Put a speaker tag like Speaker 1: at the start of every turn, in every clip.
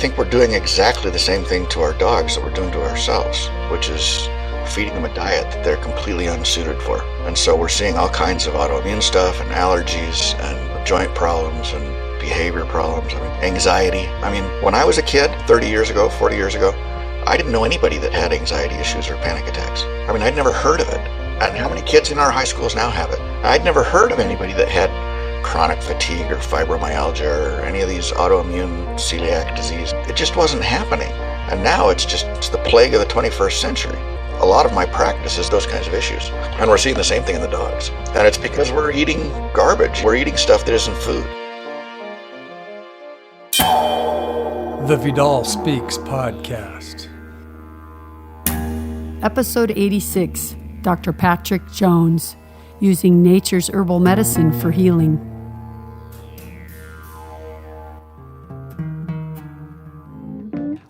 Speaker 1: think we're doing exactly the same thing to our dogs that we're doing to ourselves, which is feeding them a diet that they're completely unsuited for. And so we're seeing all kinds of autoimmune stuff and allergies and joint problems and behavior problems, anxiety. When I was a kid, 30 years ago, 40 years ago, I didn't know anybody that had anxiety issues or panic attacks. I'd never heard of it. And how many kids in our high schools now have it? I'd never heard of anybody that had chronic fatigue or fibromyalgia or any of these autoimmune celiac disease. It just wasn't happening. And now it's the plague of the 21st century. A lot of my practice is those kinds of issues. And we're seeing the same thing in the dogs. And it's because we're eating garbage. We're eating stuff that isn't food.
Speaker 2: The Vidal Speaks Podcast.
Speaker 3: Episode 86, Dr. Patrick Jones, using nature's herbal medicine for healing.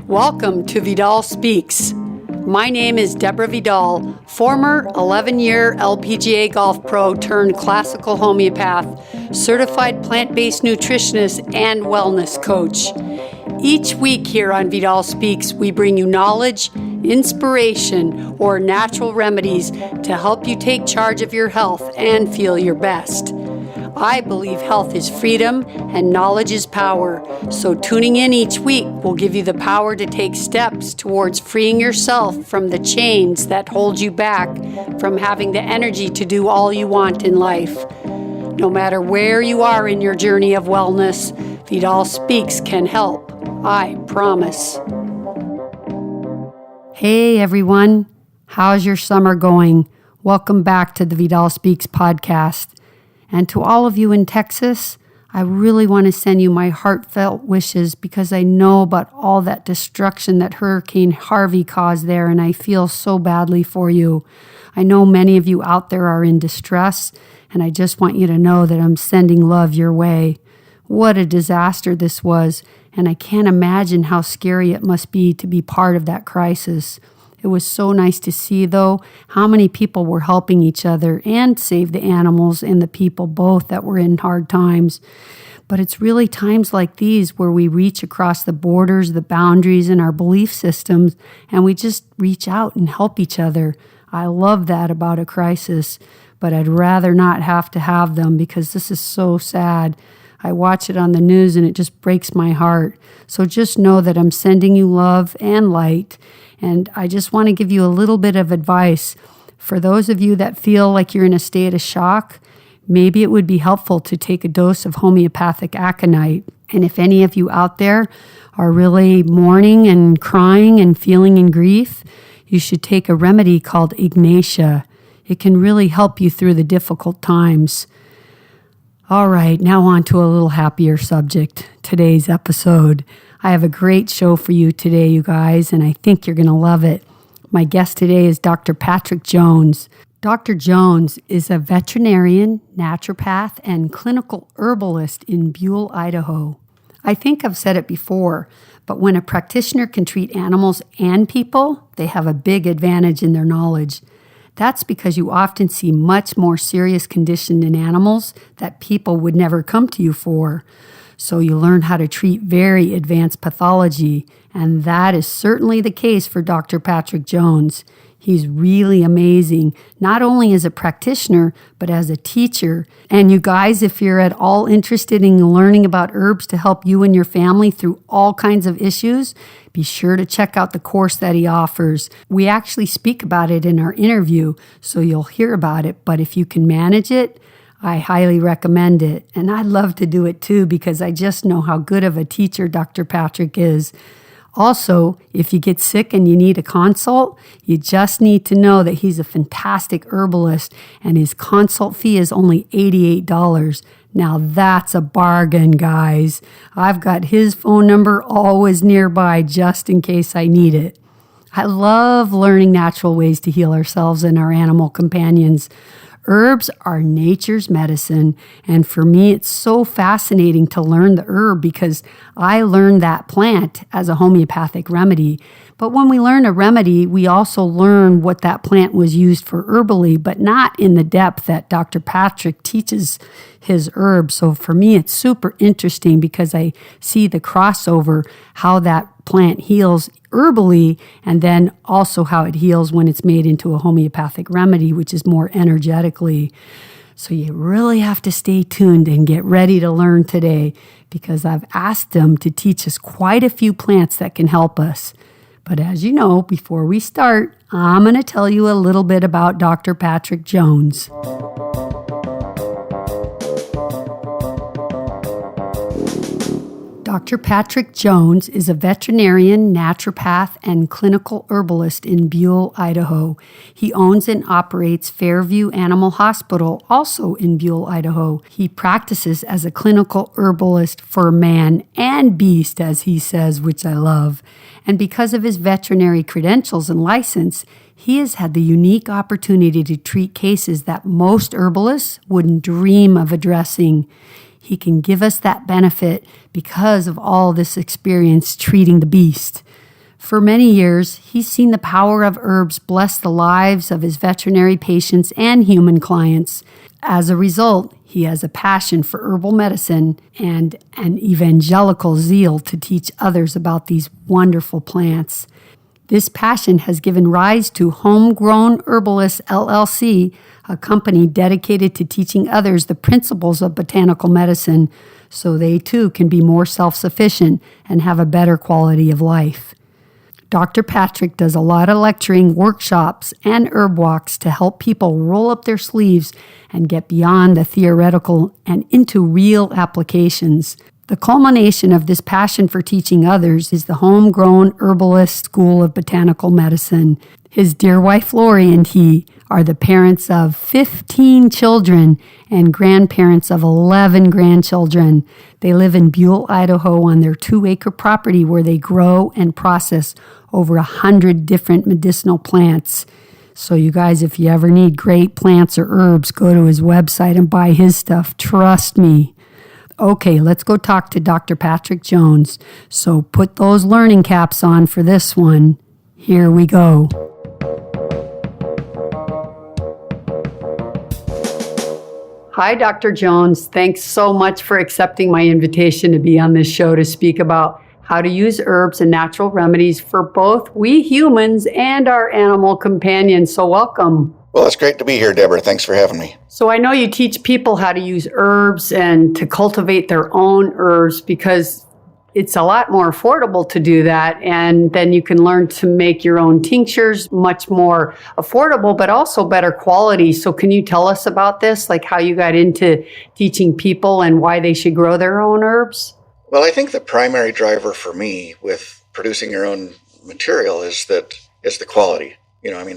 Speaker 3: Welcome to Vidal Speaks. My name is Deborah Vidal, former 11-year LPGA golf pro turned classical homeopath, certified plant-based nutritionist, and wellness coach. Each week here on Vidal Speaks, we bring you knowledge, inspiration, or natural remedies to help you take charge of your health and feel your best. I believe health is freedom and knowledge is power, so tuning in each week will give you the power to take steps towards freeing yourself from the chains that hold you back from having the energy to do all you want in life. No matter where you are in your journey of wellness, Vidal Speaks can help. I promise. Hey everyone, how's your summer going? Welcome back to the Vidal Speaks podcast. And to all of you in Texas, I really want to send you my heartfelt wishes because I know about all that destruction that Hurricane Harvey caused there, and I feel so badly for you. I know many of you out there are in distress, and I just want you to know that I'm sending love your way. What a disaster this was, and I can't imagine how scary it must be to be part of that crisis. It was so nice to see, though, how many people were helping each other and save the animals and the people both that were in hard times. But it's really times like these where we reach across the borders, the boundaries, and our belief systems, and we just reach out and help each other. I love that about a crisis, but I'd rather not have to have them because this is so sad. I watch it on the news and it just breaks my heart. So just know that I'm sending you love and light. And I just want to give you a little bit of advice. For those of you that feel like you're in a state of shock, maybe it would be helpful to take a dose of homeopathic aconite. And if any of you out there are really mourning and crying and feeling in grief, you should take a remedy called Ignatia. It can really help you through the difficult times. All right, now on to a little happier subject, today's episode. I have a great show for you today, you guys, and I think you're going to love it. My guest today is Dr. Patrick Jones. Dr. Jones is a veterinarian, naturopath, and clinical herbalist in Buell, Idaho. I think I've said it before, but when a practitioner can treat animals and people, they have a big advantage in their knowledge. That's because you often see much more serious conditions in animals that people would never come to you for. So you learn how to treat very advanced pathology, and that is certainly the case for Dr. Patrick Jones. He's really amazing, not only as a practitioner, but as a teacher. And you guys, if you're at all interested in learning about herbs to help you and your family through all kinds of issues, be sure to check out the course that he offers. We actually speak about it in our interview, so you'll hear about it. But if you can manage it, I highly recommend it. And I'd love to do it too because I just know how good of a teacher Dr. Patrick is. Also, if you get sick and you need a consult, you just need to know that he's a fantastic herbalist and his consult fee is only $88. Now that's a bargain, guys. I've got his phone number always nearby just in case I need it. I love learning natural ways to heal ourselves and our animal companions. Herbs are nature's medicine, and for me, it's so fascinating to learn the herb because I learned that plant as a homeopathic remedy, But when we learn a remedy, we also learn what that plant was used for herbally, but not in the depth that Dr. Patrick teaches his herbs. So for me, it's super interesting because I see the crossover, how that plant heals herbally, and then also how it heals when it's made into a homeopathic remedy, which is more energetically. So you really have to stay tuned and get ready to learn today, because I've asked him to teach us quite a few plants that can help us. But as you know, before we start, I'm going to tell you a little bit about Dr. Patrick Jones. Dr. Patrick Jones is a veterinarian, naturopath, and clinical herbalist in Buell, Idaho. He owns and operates Fairview Animal Hospital, also in Buell, Idaho. He practices as a clinical herbalist for man and beast, as he says, which I love. And because of his veterinary credentials and license, he has had the unique opportunity to treat cases that most herbalists wouldn't dream of addressing. He can give us that benefit because of all this experience treating the beast. For many years, he's seen the power of herbs bless the lives of his veterinary patients and human clients. As a result, he has a passion for herbal medicine and an evangelical zeal to teach others about these wonderful plants. This passion has given rise to Homegrown Herbalists LLC, a company dedicated to teaching others the principles of botanical medicine so they too can be more self-sufficient and have a better quality of life. Dr. Patrick does a lot of lecturing, workshops, and herb walks to help people roll up their sleeves and get beyond the theoretical and into real applications. The culmination of this passion for teaching others is the Homegrown Herbalist School of Botanical Medicine. His dear wife Lori and he are the parents of 15 children and grandparents of 11 grandchildren. They live in Buell, Idaho on their 2-acre property where they grow and process over 100 different medicinal plants. So you guys, if you ever need great plants or herbs, go to his website and buy his stuff. Trust me. Okay, let's go talk to Dr. Patrick Jones. So put those learning caps on for this one. Here we go. Hi, Dr. Jones. Thanks so much for accepting my invitation to be on this show to speak about how to use herbs and natural remedies for both we humans and our animal companions. So welcome.
Speaker 1: Well, it's great to be here, Deborah. Thanks for having me.
Speaker 3: So I know you teach people how to use herbs and to cultivate their own herbs because it's a lot more affordable to do that. And then you can learn to make your own tinctures, much more affordable, but also better quality. So can you tell us about this, like how you got into teaching people and why they should grow their own herbs?
Speaker 1: Well, I think the primary driver for me with producing your own material is the quality.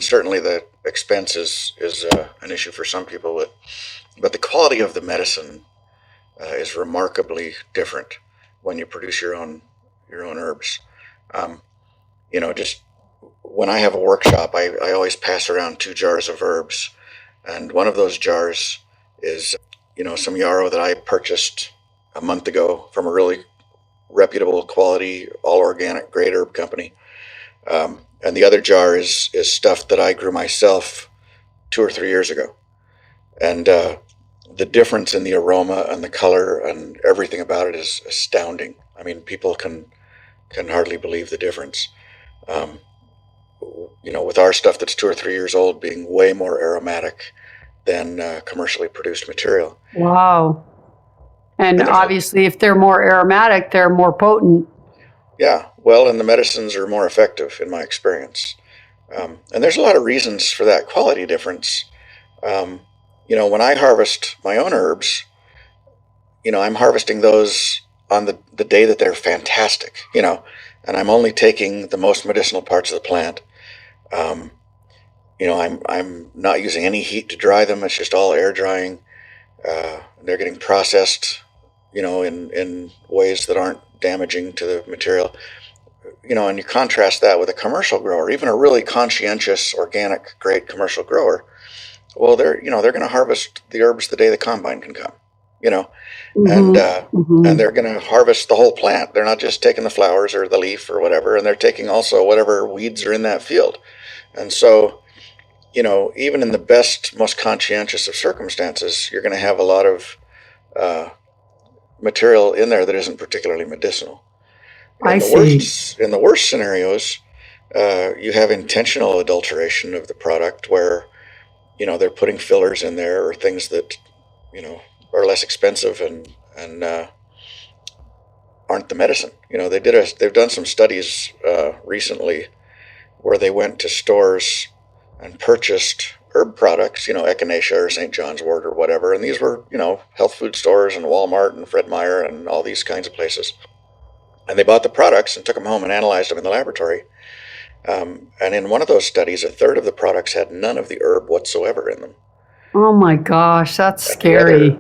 Speaker 1: Certainly the expense is an issue for some people, but the quality of the medicine is remarkably different when you produce your own herbs. Just when I have a workshop, I always pass around 2 jars of herbs, and one of those jars is some yarrow that I purchased a month ago from a really reputable quality, all organic, great herb company. And the other jar is stuff that I grew myself 2 or 3 years ago. And the difference in the aroma and the color and everything about it is astounding. I mean, people can hardly believe the difference. With our stuff that's 2 or 3 years old being way more aromatic than commercially produced material.
Speaker 3: Wow. And obviously, if they're more aromatic, they're more potent.
Speaker 1: Yeah, well, and the medicines are more effective in my experience. And there's a lot of reasons for that quality difference. When I harvest my own herbs, I'm harvesting those on the day that they're fantastic, and I'm only taking the most medicinal parts of the plant. I'm not using any heat to dry them. It's just all air drying. They're getting processed, in ways that aren't damaging to the material. And you contrast that with a commercial grower, even a really conscientious, organic, great commercial grower. Well, they're going to harvest the herbs the day the combine can come. and and they're going to harvest the whole plant. They're not just taking the flowers or the leaf or whatever, and they're taking also whatever weeds are in that field. And so, even in the best, most conscientious of circumstances, you're going to have a lot of material in there that isn't particularly medicinal. In the worst scenarios, you have intentional adulteration of the product where, they're putting fillers in there or things that, are less expensive and aren't the medicine. They've done some studies recently where they went to stores and purchased herb products, echinacea or St. John's wort or whatever. And these were, health food stores and Walmart and Fred Meyer and all these kinds of places. And they bought the products and took them home and analyzed them in the laboratory. And in one of those studies, a third of the products had none of the herb whatsoever in them.
Speaker 3: Oh my gosh, that's scary.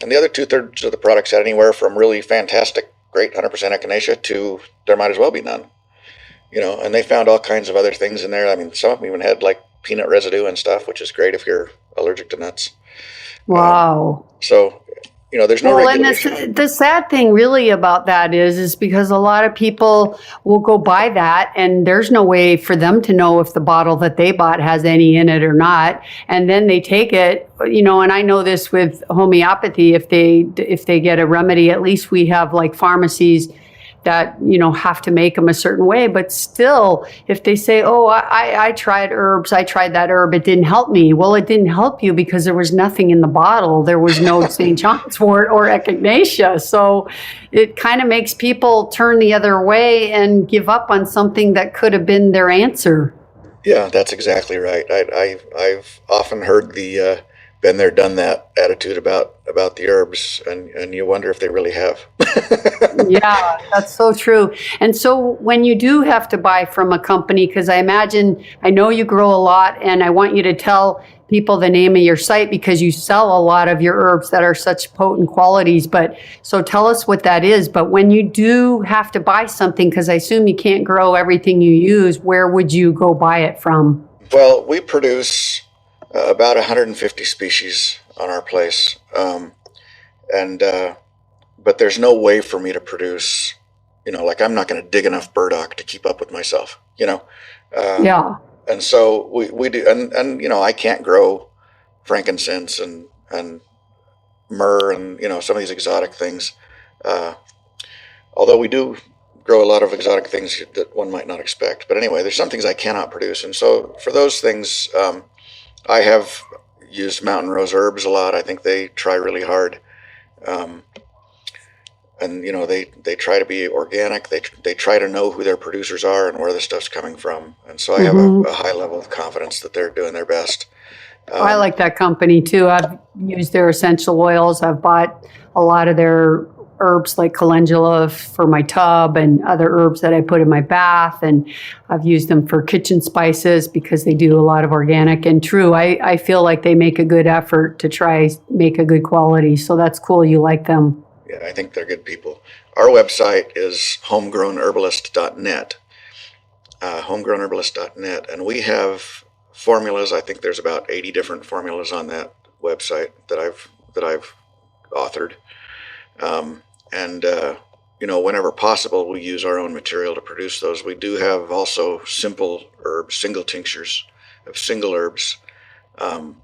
Speaker 1: And the other 2/3 of the products had anywhere from really fantastic, great 100% echinacea to there might as well be none. And they found all kinds of other things in there. I mean, some of them even had like peanut residue and stuff, which is great if you're allergic to nuts.
Speaker 3: Wow.
Speaker 1: So, there's no regulation.
Speaker 3: And the sad thing really about that is because a lot of people will go buy that and there's no way for them to know if the bottle that they bought has any in it or not. And then they take it, and I know this with homeopathy, if they get a remedy, at least we have like pharmacies that, have to make them a certain way. But still, if they say, oh, I tried herbs, I tried that herb, it didn't help me. Well, it didn't help you because there was nothing in the bottle. There was no St. John's wort or echinacea. So it kind of makes people turn the other way and give up on something that could have been their answer.
Speaker 1: Yeah, that's exactly right. I've often heard the been there, done that attitude about the herbs, and you wonder if they really have.
Speaker 3: Yeah, that's so true. And so when you do have to buy from a company, because I know you grow a lot, and I want you to tell people the name of your site because you sell a lot of your herbs that are such potent qualities. But so tell us what that is. But when you do have to buy something, because I assume you can't grow everything you use, where would you go buy it from?
Speaker 1: Well, we produce about 150 species on our place. But there's no way for me to produce, like I'm not going to dig enough burdock to keep up with myself,
Speaker 3: Yeah.
Speaker 1: And so we do, and I can't grow frankincense and myrrh and, some of these exotic things. Although we do grow a lot of exotic things that one might not expect. But anyway, there's some things I cannot produce. And so for those things, I have used Mountain Rose Herbs a lot. I think they try really hard. And, they try to be organic. They try to know who their producers are and where the stuff's coming from. And so I have a high level of confidence that they're doing their best.
Speaker 3: I like that company too. I've used their essential oils. I've bought a lot of their herbs like calendula for my tub and other herbs that I put in my bath. And I've used them for kitchen spices because they do a lot of organic. And true, I feel like they make a good effort to try make a good quality. So that's cool. You like them.
Speaker 1: Yeah, I think they're good people. Our website is homegrownherbalist.net, homegrownherbalist.net. And we have formulas. I think there's about 80 different formulas on that website that I've authored. Whenever possible, we use our own material to produce those. We do have also simple herbs, single tinctures of single herbs. And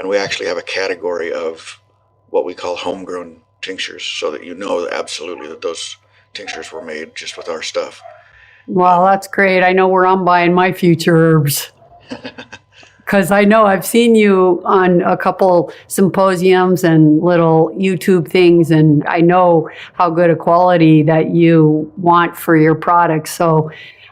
Speaker 1: we actually have a category of what we call homegrown tinctures so that absolutely that those tinctures were made just with our stuff.
Speaker 3: Well, that's great. I know where I'm buying my future herbs. Because I know I've seen you on a couple symposiums and little YouTube things, and I know how good a quality that you want for your products. So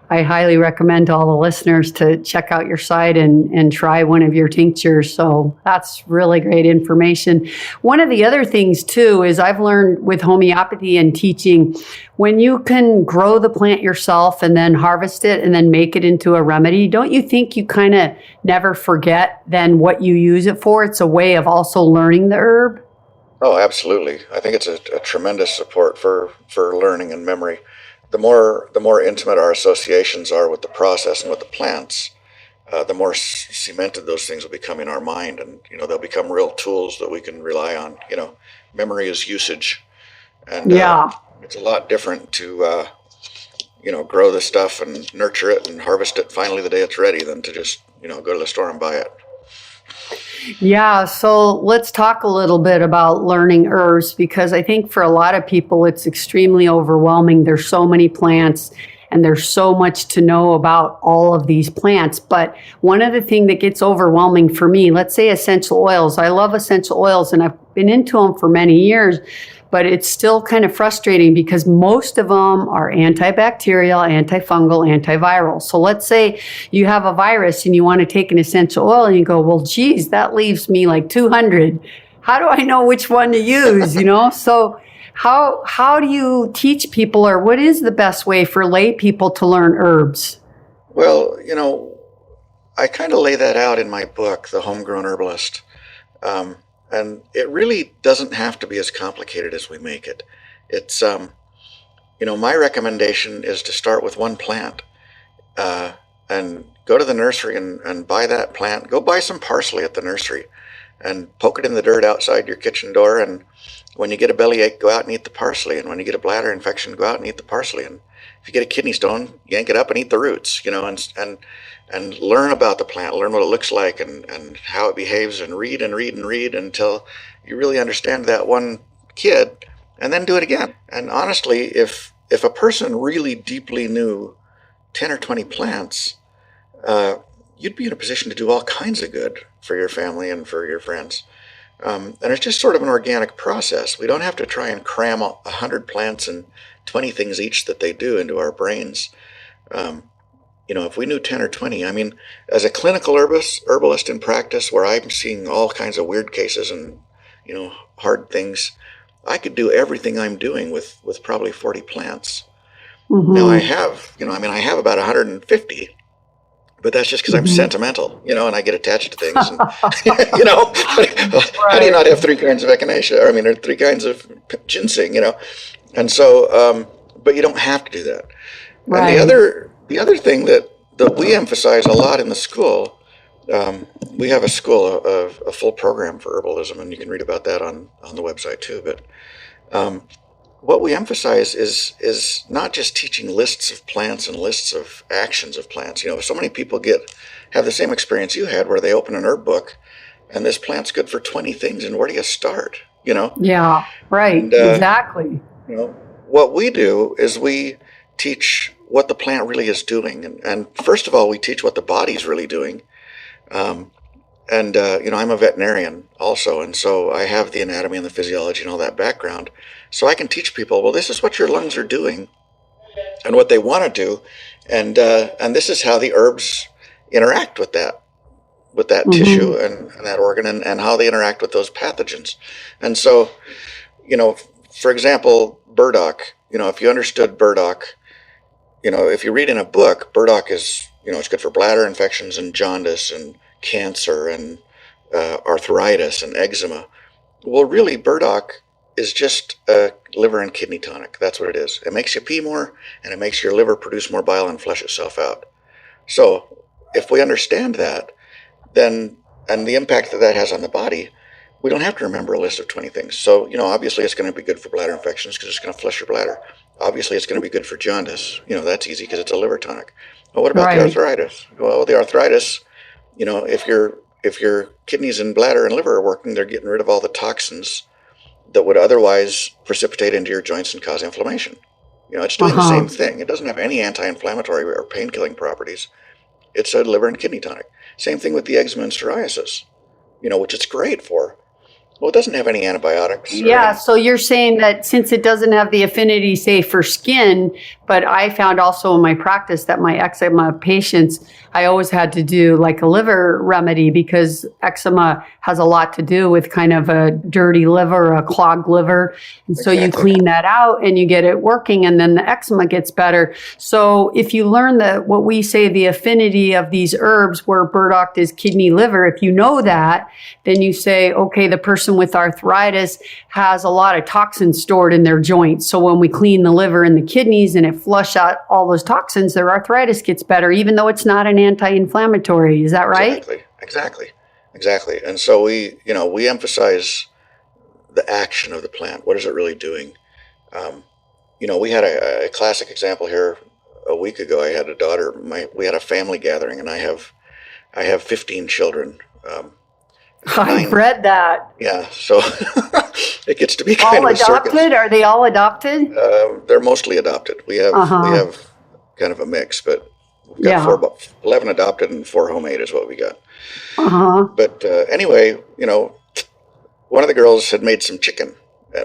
Speaker 3: I highly recommend to all the listeners to check out your site and try one of your tinctures. So that's really great information. One of the other things too is I've learned with homeopathy and teaching, when you can grow the plant yourself and then harvest it and then make it into a remedy, don't you think you kind of never forget then what you use it for? It's a way of also learning the herb.
Speaker 1: Oh, absolutely. I think it's a tremendous support for learning and memory. The more intimate our associations are with the process and with the plants, the more cemented those things will become in our mind, and they'll become real tools that we can rely on. memory is usage. And
Speaker 3: Yeah.
Speaker 1: it's a lot different to, grow the stuff and nurture it and harvest it finally the day it's ready than to just, go to the store and buy it.
Speaker 3: Yeah, so let's talk a little bit about learning herbs, because I think for a lot of people it's extremely overwhelming. There's so many plants and there's so much to know about all of these plants. But one of the things that gets overwhelming for me, let's say essential oils. I love essential oils and I've been into them for many years, but it's still kind of frustrating because most of them are antibacterial, antifungal, antiviral. So let's say you have a virus and you want to take an essential oil and you go, well, geez, that leaves me like 200. How do I know which one to use, So how do you teach people, or what is the best way for lay people to learn herbs?
Speaker 1: Well, I kind of lay that out in my book, The Homegrown Herbalist. And it really doesn't have to be as complicated as we make it. It's, my recommendation is to start with one plant and go to the nursery and buy that plant. Go buy some parsley at the nursery and poke it in the dirt outside your kitchen door. And when you get a bellyache, go out and eat the parsley. And when you get a bladder infection, go out and eat the parsley. And if you get a kidney stone, yank it up and eat the roots, and learn about the plant, learn what it looks like and how it behaves, and read until you really understand that one kid, and then do it again. And honestly, if a person really deeply knew 10 or 20 plants, you'd be in a position to do all kinds of good for your family and for your friends. And it's just sort of an organic process. We don't have to try and cram 100 plants and 20 things each that they do into our brains. If we knew 10 or 20, as a clinical herbalist in practice where I'm seeing all kinds of weird cases and, hard things, I could do everything I'm doing with probably 40 plants. Mm-hmm. Now I have about 150, but that's just because I'm sentimental, and I get attached to things. And, how do you not have 3 kinds of echinacea? Or 3 kinds of ginseng, And so, but you don't have to do that. Right. And the other thing that we emphasize a lot in the school, we have a school, a full program for herbalism, and you can read about that on the website too. But what we emphasize is not just teaching lists of plants and lists of actions of plants. So many people have the same experience you had, where they open an herb book, and this plant's good for 20 things, and where do you start?
Speaker 3: Yeah, right, and, exactly.
Speaker 1: What we do is we teach what the plant really is doing. And first of all, we teach what the body's really doing. I'm a veterinarian also, and so I have the anatomy and the physiology and all that background. So I can teach people, well, this is what your lungs are doing and what they want to do. And this is how the herbs interact with that mm-hmm. tissue and that organ, and how they interact with those pathogens. And so, for example, burdock, if you understood burdock, if you read in a book, burdock is, it's good for bladder infections and jaundice and cancer and arthritis and eczema. Well, really, burdock is just a liver and kidney tonic. That's what it is. It makes you pee more, and it makes your liver produce more bile and flush itself out. So if we understand that, then, and the impact that has on the body, we don't have to remember a list of 20 things. So, obviously it's going to be good for bladder infections because it's going to flush your bladder. Obviously it's going to be good for jaundice. That's easy because it's a liver tonic. Well, what about the arthritis? Well, the arthritis, if your kidneys and bladder and liver are working, they're getting rid of all the toxins that would otherwise precipitate into your joints and cause inflammation. It's doing the same thing. It doesn't have any anti-inflammatory or pain-killing properties. It's a liver and kidney tonic. Same thing with the eczema and psoriasis, which it's great for. Well, it doesn't have any antibiotics.
Speaker 3: Yeah, so you're saying that since it doesn't have the affinity, say, for skin, but I found also in my practice that my eczema patients, I always had to do like a liver remedy, because eczema has a lot to do with kind of a dirty liver, a clogged liver. And so you clean that out and you get it working, and then the eczema gets better. So if you learn that, what we say, the affinity of these herbs, where burdock is kidney liver, if you know that, then you say, okay, the person with arthritis has a lot of toxins stored in their joints. So when we clean the liver and the kidneys and it flush out all those toxins, their arthritis gets better, even though it's not an anti-inflammatory. Is that right?
Speaker 1: Exactly. And so we emphasize the action of the plant. What is it really doing? We had a classic example here a week ago. I had a daughter. We had a family gathering, and I have 15 children.
Speaker 3: I've read that.
Speaker 1: Yeah, so it gets to be
Speaker 3: all
Speaker 1: kind of
Speaker 3: adopted.
Speaker 1: A circus.
Speaker 3: Are they all adopted?
Speaker 1: They're mostly adopted. We have kind of a mix, but we've got 11 adopted and 4 homemade is what we got. But anyway, one of the girls had made some chicken.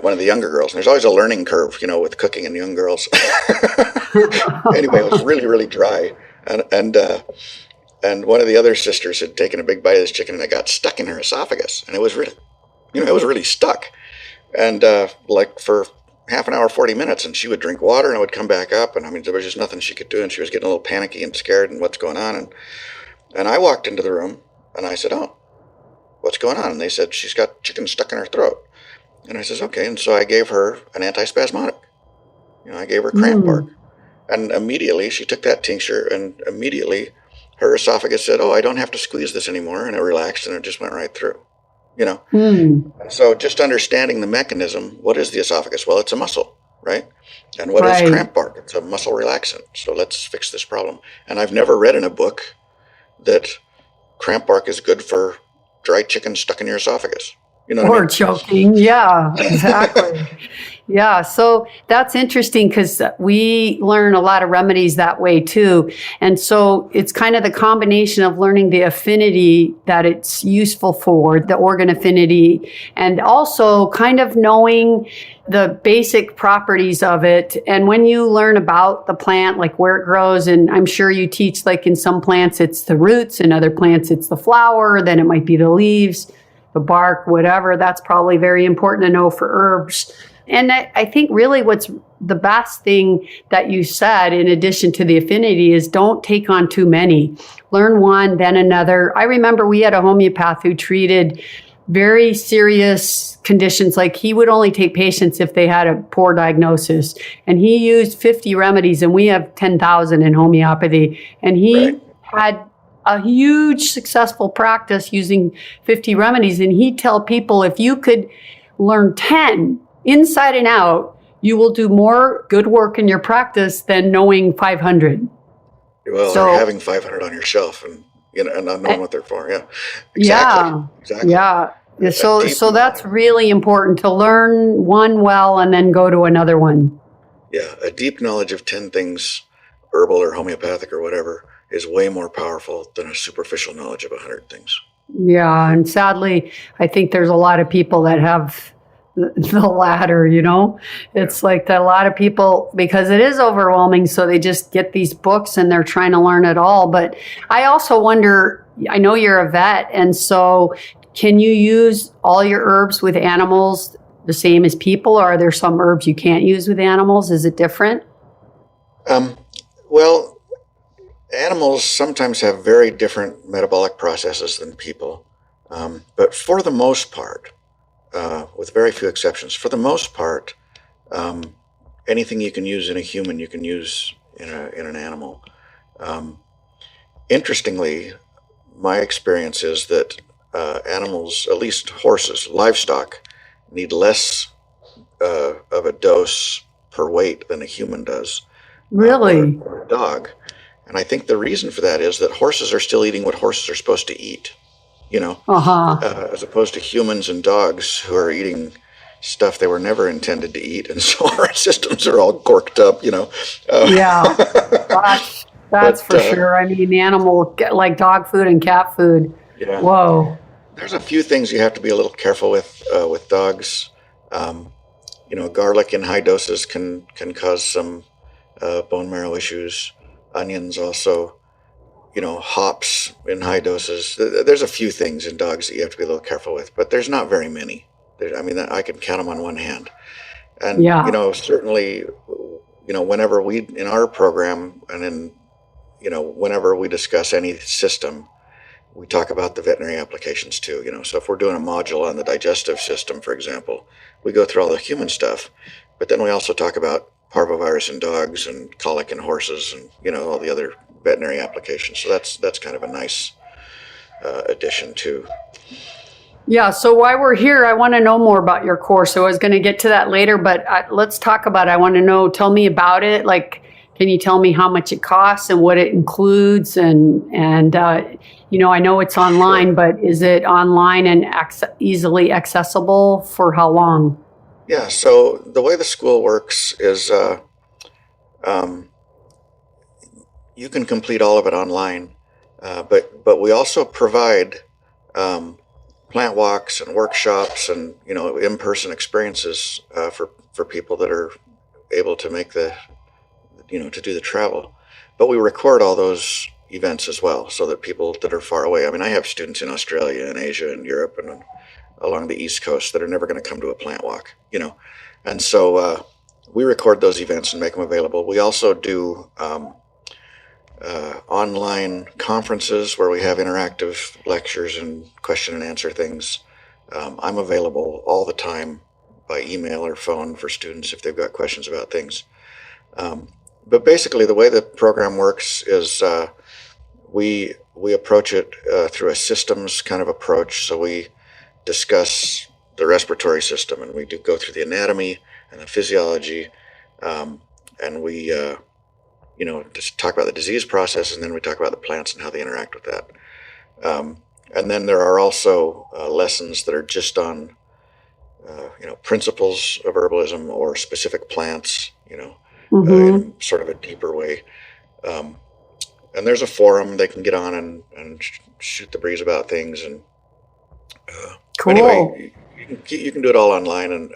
Speaker 1: One of the younger girls, and there's always a learning curve, with cooking in young girls. Anyway, it was really, really dry, and one of the other sisters had taken a big bite of this chicken, and it got stuck in her esophagus, and it was really stuck, and like for half an hour, 40 minutes, and she would drink water, and it would come back up, and there was just nothing she could do, and she was getting a little panicky and scared, and what's going on, and I walked into the room, and I said, "Oh, what's going on?" And they said, "She's got chicken stuck in her throat." And I says, "Okay." And so I gave her an antispasmodic. I gave her cramp bark. And immediately she took that tincture, and immediately her esophagus said, "Oh, I don't have to squeeze this anymore." And it relaxed, and it just went right through, So just understanding the mechanism, what is the esophagus? Well, it's a muscle, right? And what is cramp bark? It's a muscle relaxant. So let's fix this problem. And I've never read in a book that cramp bark is good for dry chicken stuck in your esophagus.
Speaker 3: Or choking. Yeah, exactly. Yeah, so that's interesting because we learn a lot of remedies that way too. And so it's kind of the combination of learning the affinity that it's useful for, the organ affinity, and also kind of knowing the basic properties of it. And when you learn about the plant, like where it grows, and I'm sure you teach like in some plants it's the roots, in other plants it's the flower, then it might be the leaves, the bark, whatever. That's probably very important to know for herbs. And I think really what's the best thing that you said, in addition to the affinity, is don't take on too many. Learn one, then another. I remember we had a homeopath who treated very serious conditions. Like he would only take patients if they had a poor diagnosis. And he used 50 remedies, and we have 10,000 in homeopathy. And he had a huge successful practice using 50 remedies. And he'd tell people, if you could learn 10 inside and out, you will do more good work in your practice than knowing 500.
Speaker 1: Well, or having 500 on your shelf and not knowing what they're for. Yeah. Exactly.
Speaker 3: Yeah. So that's really important, to learn one well and then go to another one.
Speaker 1: Yeah. A deep knowledge of 10 things, herbal or homeopathic or whatever, is way more powerful than a superficial knowledge of 100 things.
Speaker 3: Yeah, and sadly, I think there's a lot of people that have the latter, It's like that a lot of people, because it is overwhelming, so they just get these books and they're trying to learn it all. But I also wonder, I know you're a vet, and so can you use all your herbs with animals the same as people, or are there some herbs you can't use with animals? Is it different?
Speaker 1: Well, animals sometimes have very different metabolic processes than people, but for the most part, with very few exceptions, for the most part, anything you can use in a human, you can use in an animal. Interestingly, my experience is that animals, at least horses, livestock, need less of a dose per weight than a human does.
Speaker 3: Really?
Speaker 1: Or a dog. And I think the reason for that is that horses are still eating what horses are supposed to eat, as opposed to humans and dogs who are eating stuff they were never intended to eat. And so our systems are all corked up,
Speaker 3: Yeah, that's for sure. I mean, animal, like dog food and cat food.
Speaker 1: Yeah.
Speaker 3: Whoa.
Speaker 1: There's a few things you have to be a little careful with dogs. Garlic in high doses can cause some bone marrow issues. Onions also, hops in high doses. There's a few things in dogs that you have to be a little careful with, but there's not very many. I can count them on one hand. And, certainly, whenever in our program and whenever we discuss any system, we talk about the veterinary applications too. So if we're doing a module on the digestive system, for example, we go through all the human stuff, but then we also talk about parvovirus in dogs and colic in horses and, all the other veterinary applications. So that's kind of a nice addition too.
Speaker 3: Yeah, so while we're here, I want to know more about your course. So I was going to get to that later, but let's talk about it. I want to know, tell me about it. Like, can you tell me how much it costs and what it includes? And I know it's online,
Speaker 1: Sure.
Speaker 3: but is it online and easily accessible for how long?
Speaker 1: Yeah, so the way the school works is um, you can complete all of it online, but we also provide um, plant walks and workshops and in-person experiences for people that are able to make to do the travel. But we record all those events as well, so that people that are far away. I mean, I have students in Australia and Asia and Europe and along the East Coast that are never going to come to a plant walk. And so we record those events and make them available. We also do online conferences where we have interactive lectures and question and answer things. I'm available all the time by email or phone for students if they've got questions about things. But basically, the way the program works is we approach it through a systems kind of approach. So we discuss the respiratory system, and we do go through the anatomy and the physiology, and we just talk about the disease process, and then we talk about the plants and how they interact with that. And then there are also lessons that are just on principles of herbalism or specific plants, in sort of a deeper way. And there's a forum they can get on and shoot the breeze about things. And
Speaker 3: Cool.
Speaker 1: anyway, you can do it all online. And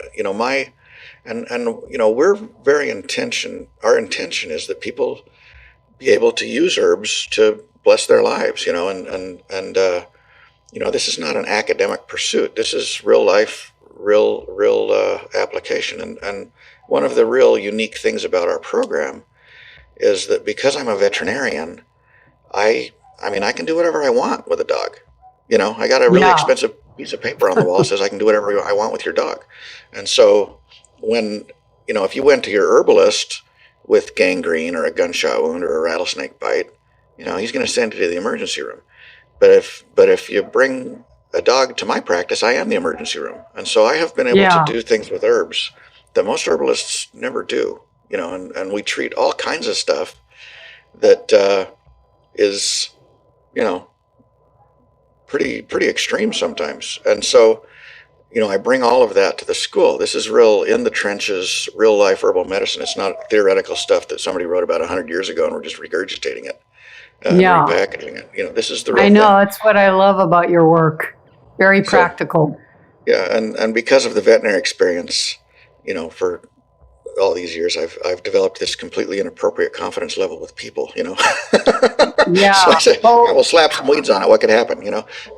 Speaker 1: we're very our intention is that people be able to use herbs to bless their lives. And this is not an academic pursuit. This is real life, real application. And one of the real unique things about our program is that because I'm a veterinarian, I can do whatever I want with a dog. I got a really expensive piece of paper on the wall that says I can do whatever I want with your dog. And so when, if you went to your herbalist with gangrene or a gunshot wound or a rattlesnake bite, he's going to send you to the emergency room. But if you bring a dog to my practice, I am the emergency room. And so I have been able to do things with herbs that most herbalists never do, and we treat all kinds of stuff that is, pretty extreme sometimes. And so, I bring all of that to the school. This is real in the trenches, real life herbal medicine. It's not theoretical stuff that somebody wrote about 100 years ago and we're just regurgitating it, and repackaging it. This is the real thing.
Speaker 3: That's what I love about your work. Very practical.
Speaker 1: And because of the veterinary experience, for all these years, I've developed this completely inappropriate confidence level with people,
Speaker 3: Yeah.
Speaker 1: So I say, we'll slap some weeds on it. What could happen,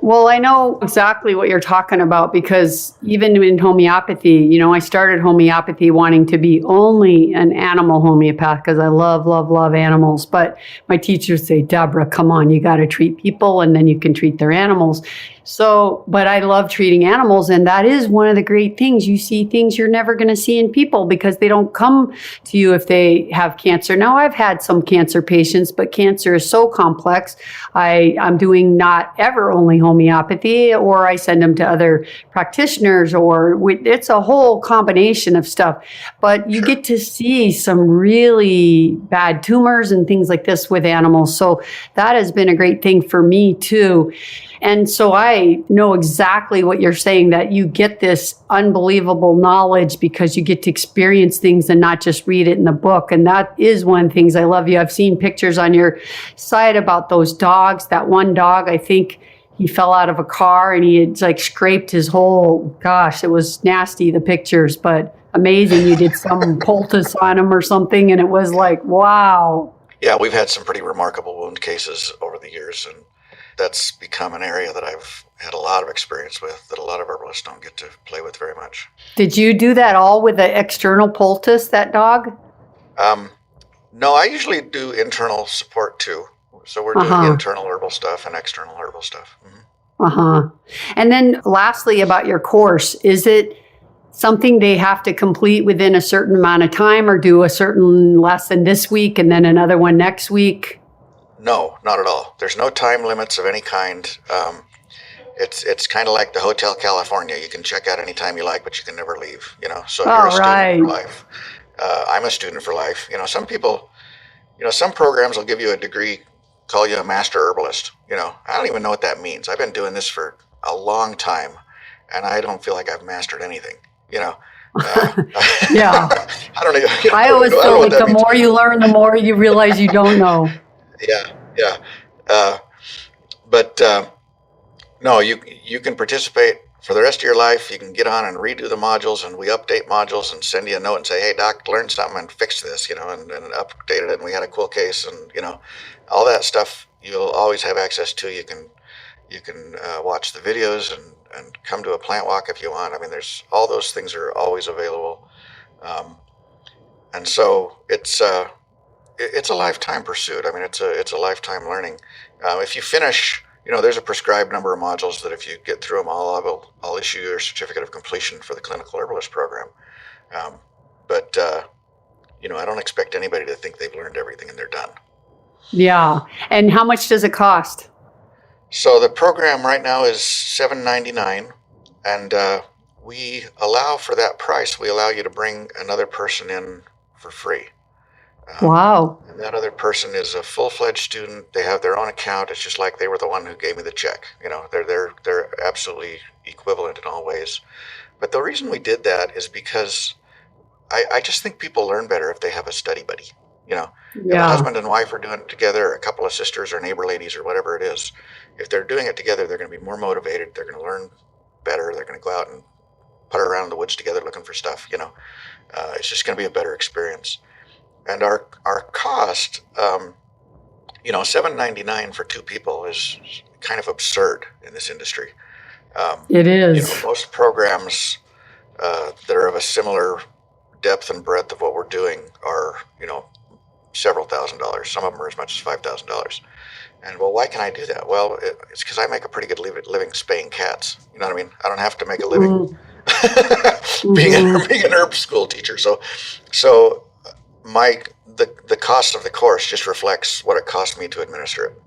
Speaker 3: Well, I know exactly what you're talking about because even in homeopathy, I started homeopathy wanting to be only an animal homeopath because I love, love, love animals. But my teachers say, Deborah, come on, you got to treat people and then you can treat their animals. So, but I love treating animals. And that is one of the great things. You see things you're never going to see in people because they don't come to you if they have cancer. Now, I've had some cancer patients, but cancer is so complex. I'm doing not ever only homeopathy, or I send them to other practitioners, it's a whole combination of stuff. But you get to see some really bad tumors and things like this with animals. So that has been a great thing for me too. And so I know exactly what you're saying, that you get this unbelievable knowledge because you get to experience things and not just read it in the book. And that is one of the things I love you. I've seen pictures on your site about those dogs. That one dog, I think he fell out of a car and he had scraped his whole, gosh, it was nasty, the pictures, but amazing. You did some poultice on him or something. And it was like, wow.
Speaker 1: Yeah, we've had some pretty remarkable wound cases over the years, and that's become an area that I've had a lot of experience with that a lot of herbalists don't get to play with very much.
Speaker 3: Did you do that all with the external poultice, that dog?
Speaker 1: No, I usually do internal support too. So we're doing internal herbal stuff and external herbal stuff. Mm-hmm.
Speaker 3: And then lastly, about your course, is it something they have to complete within a certain amount of time or do a certain lesson this week and then another one next week?
Speaker 1: No, not at all. There's no time limits of any kind. It's kind of like the Hotel California. You can check out anytime you like, but you can never leave. So you're
Speaker 3: All
Speaker 1: a student
Speaker 3: right.
Speaker 1: for life. I'm a student for life. Some people, some programs will give you a degree, call you a master herbalist. I don't even know what that means. I've been doing this for a long time, and I don't feel like I've mastered anything.
Speaker 3: Yeah.
Speaker 1: I don't even.
Speaker 3: I always feel like the
Speaker 1: means.
Speaker 3: more you learn, the more you realize you don't know.
Speaker 1: Yeah. But no, you can participate for the rest of your life. You can get on and redo the modules, and we update modules and send you a note and say, hey, doc, learned something and fix this, and updated it, and we had a cool case, and all that stuff you'll always have access to. You can watch the videos and come to a plant walk if you want. I mean, there's all those things are always available, and so it's a lifetime pursuit. I mean, it's a lifetime learning. If you finish, there's a prescribed number of modules that if you get through them all, I'll issue you a certificate of completion for the clinical herbalist program. But I don't expect anybody to think they've learned everything and they're done.
Speaker 3: Yeah. And how much does it cost?
Speaker 1: So the program right now is $7.99, and we allow for that price. We allow you to bring another person in for free.
Speaker 3: Wow.
Speaker 1: And that other person is a full-fledged student. They have their own account. It's just like they were the one who gave me the check. They're absolutely equivalent in all ways. But the reason we did that is because I just think people learn better if they have a study buddy. If a husband and wife are doing it together, or a couple of sisters or neighbor ladies or whatever it is, if they're doing it together, they're going to be more motivated. They're going to learn better. They're going to go out and putter around in the woods together looking for stuff. It's just going to be a better experience. And our cost, $7.99 for two people is kind of absurd in this industry.
Speaker 3: It is.
Speaker 1: Most programs that are of a similar depth and breadth of what we're doing are, several $1,000s. Some of them are as much as $5,000. And well, why can I do that? Well, it's because I make a pretty good living spaying cats. You know what I mean? I don't have to make a living being an herb school teacher. So the cost of the course just reflects what it cost me to administer it.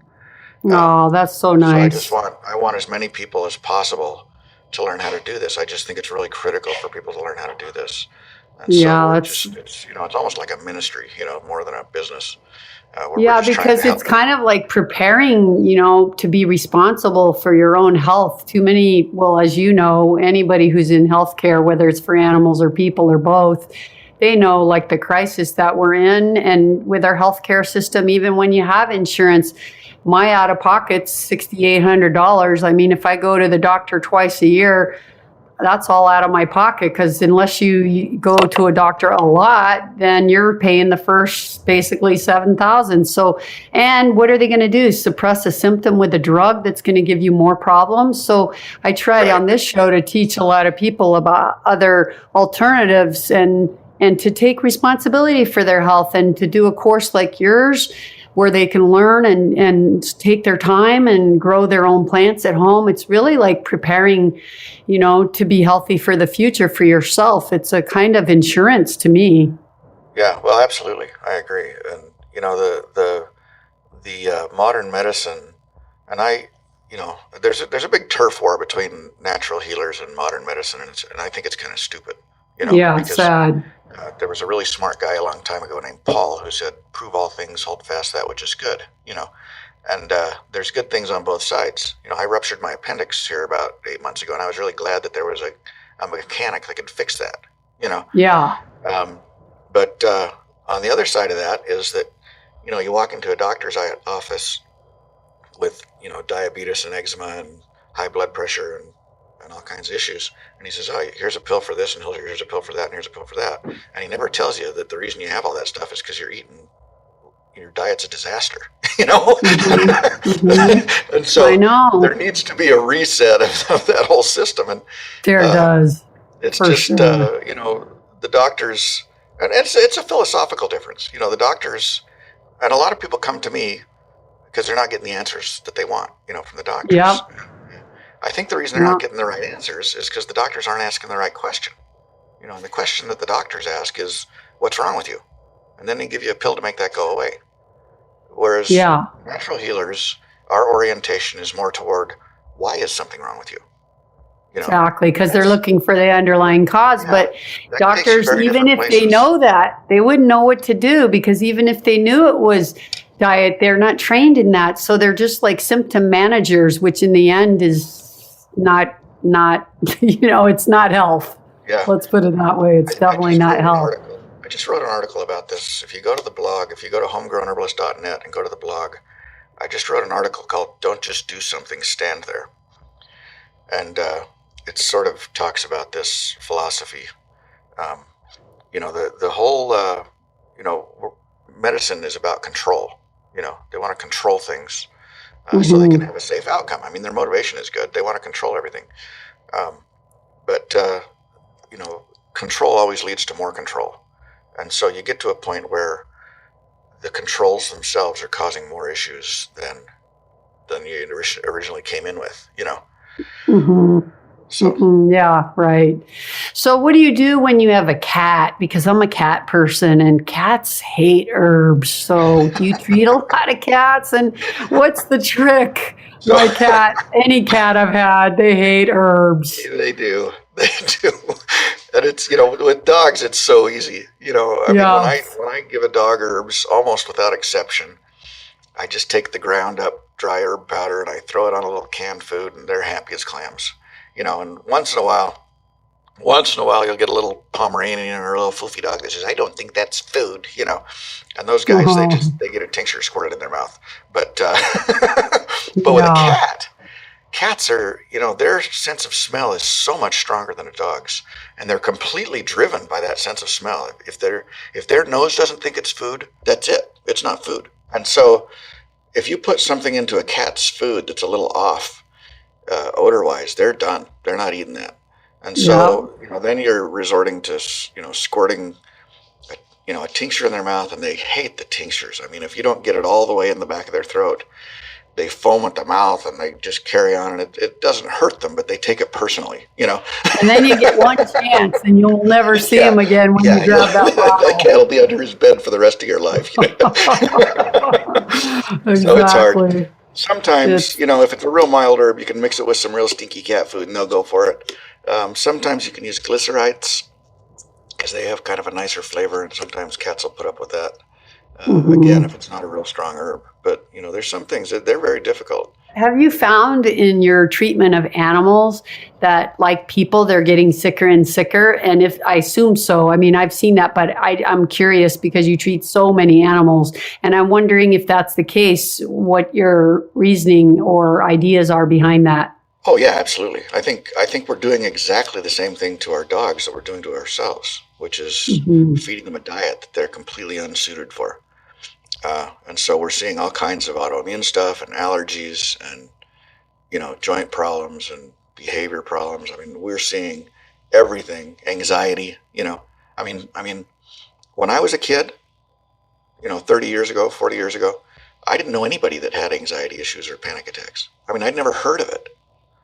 Speaker 3: That's so nice.
Speaker 1: So I want as many people as possible to learn how to do this. I just think it's really critical for people to learn how to do this. And so it's almost like a ministry, more than a business.
Speaker 3: Because it's kind of like preparing, to be responsible for your own health. Too many, well, as you know, anybody who's in healthcare, whether it's for animals or people or both, they know like the crisis that we're in. And with our healthcare system, even when you have insurance, my out-of-pocket's $6,800. I mean, if I go to the doctor twice a year, that's all out of my pocket, because unless you go to a doctor a lot, then you're paying the first basically $7,000. So, and what are they going to do? Suppress a symptom with a drug that's going to give you more problems? So I tried on this show to teach a lot of people about other alternatives and to take responsibility for their health, and to do a course like yours where they can learn and take their time and grow their own plants at home. It's really like preparing, to be healthy for the future for yourself. It's a kind of insurance to me.
Speaker 1: Yeah, well, absolutely. I agree. And, the modern medicine, and there's a big turf war between natural healers and modern medicine, and I think it's kind of stupid.
Speaker 3: It's sad.
Speaker 1: There was a really smart guy a long time ago named Paul who said, prove all things, hold fast that which is good, and there's good things on both sides. I ruptured my appendix here about 8 months ago, and I was really glad that there was a mechanic that could fix that, But on the other side of that is that, you walk into a doctor's office with, diabetes and eczema and high blood pressure and all kinds of issues. And he says, oh, here's a pill for this, and here's a pill for that, and here's a pill for that. And he never tells you that the reason you have all that stuff is because your diet's a disaster,
Speaker 3: Mm-hmm.
Speaker 1: And so
Speaker 3: I know.
Speaker 1: There needs to be a reset of that whole system. And
Speaker 3: there does.
Speaker 1: It's just,
Speaker 3: sure.
Speaker 1: The doctors, and it's a philosophical difference. The doctors, and a lot of people come to me because they're not getting the answers that they want, from the doctors.
Speaker 3: Yep.
Speaker 1: I think the reason they're not getting the right answers is because the doctors aren't asking the right question. And the question that the doctors ask is, what's wrong with you? And then they give you a pill to make that go away. Whereas natural healers, our orientation is more toward why is something wrong with you?
Speaker 3: Exactly, because they're looking for the underlying cause.
Speaker 1: Yeah,
Speaker 3: but
Speaker 1: that
Speaker 3: doctors,
Speaker 1: takes you very
Speaker 3: even if
Speaker 1: different
Speaker 3: they
Speaker 1: places.
Speaker 3: know that, they wouldn't know what to do, because even if they knew it was diet, they're not trained in that. So they're just like symptom managers, which in the end is not, it's not health.
Speaker 1: Yeah.
Speaker 3: Let's put it that way. It's definitely not health.
Speaker 1: I just wrote an article about this. If you go to the blog, if you go to homegrownherbalist.net and go to the blog, I just wrote an article called "Don't Just Do Something, Stand There." And it sort of talks about this philosophy. The whole, medicine is about control. They want to control things so they can have a safe outcome. I mean, their motivation is good. They want to control everything. But control always leads to more control. And so you get to a point where the controls themselves are causing more issues than you originally came in with, So
Speaker 3: yeah, right. So what do you do when you have a cat? Because I'm a cat person and cats hate herbs. So do you treat a lot of cats? And what's the trick? My cat, any cat I've had, they hate herbs.
Speaker 1: They do. They do. And it's, with dogs, it's so easy. Mean, when I give a dog herbs, almost without exception, I just take the ground up dry herb powder and I throw it on a little canned food, and they're happy as clams. And once in a while you'll get a little Pomeranian or a little foofy dog that says, "I don't think that's food," And those guys, they get a tincture squirted in their mouth. But but with a cats are, their sense of smell is so much stronger than a dog's, and they're completely driven by that sense of smell. If their nose doesn't think it's food, that's it. It's not food. And so if you put something into a cat's food that's a little off, odor-wise, they're done. They're not eating that. And so, then you're resorting to, squirting, a tincture in their mouth, and they hate the tinctures. I mean, if you don't get it all the way in the back of their throat, they foam at the mouth and they just carry on, and it doesn't hurt them, but they take it personally,
Speaker 3: And then you get one chance and you'll never see him again when you grab that bottle.
Speaker 1: That cat will be under his bed for the rest of your life.
Speaker 3: Exactly.
Speaker 1: So it's hard. Sometimes, if it's a real mild herb, you can mix it with some real stinky cat food and they'll go for it. Sometimes you can use glycerites because they have kind of a nicer flavor, and sometimes cats will put up with that. Again, if it's not a real strong herb. But, there's some things that they're very difficult.
Speaker 3: Have you found in your treatment of animals that, like people, they're getting sicker and sicker? And if I assume so, I mean, I've seen that, but I'm curious because you treat so many animals. And I'm wondering if that's the case, what your reasoning or ideas are behind that.
Speaker 1: Oh, yeah, absolutely. I think we're doing exactly the same thing to our dogs that we're doing to ourselves, which is feeding them a diet that they're completely unsuited for. And so we're seeing all kinds of autoimmune stuff and allergies and, joint problems and behavior problems. I mean, we're seeing everything, anxiety, I mean, when I was a kid, 30 years ago, 40 years ago, I didn't know anybody that had anxiety issues or panic attacks. I mean, I'd never heard of it.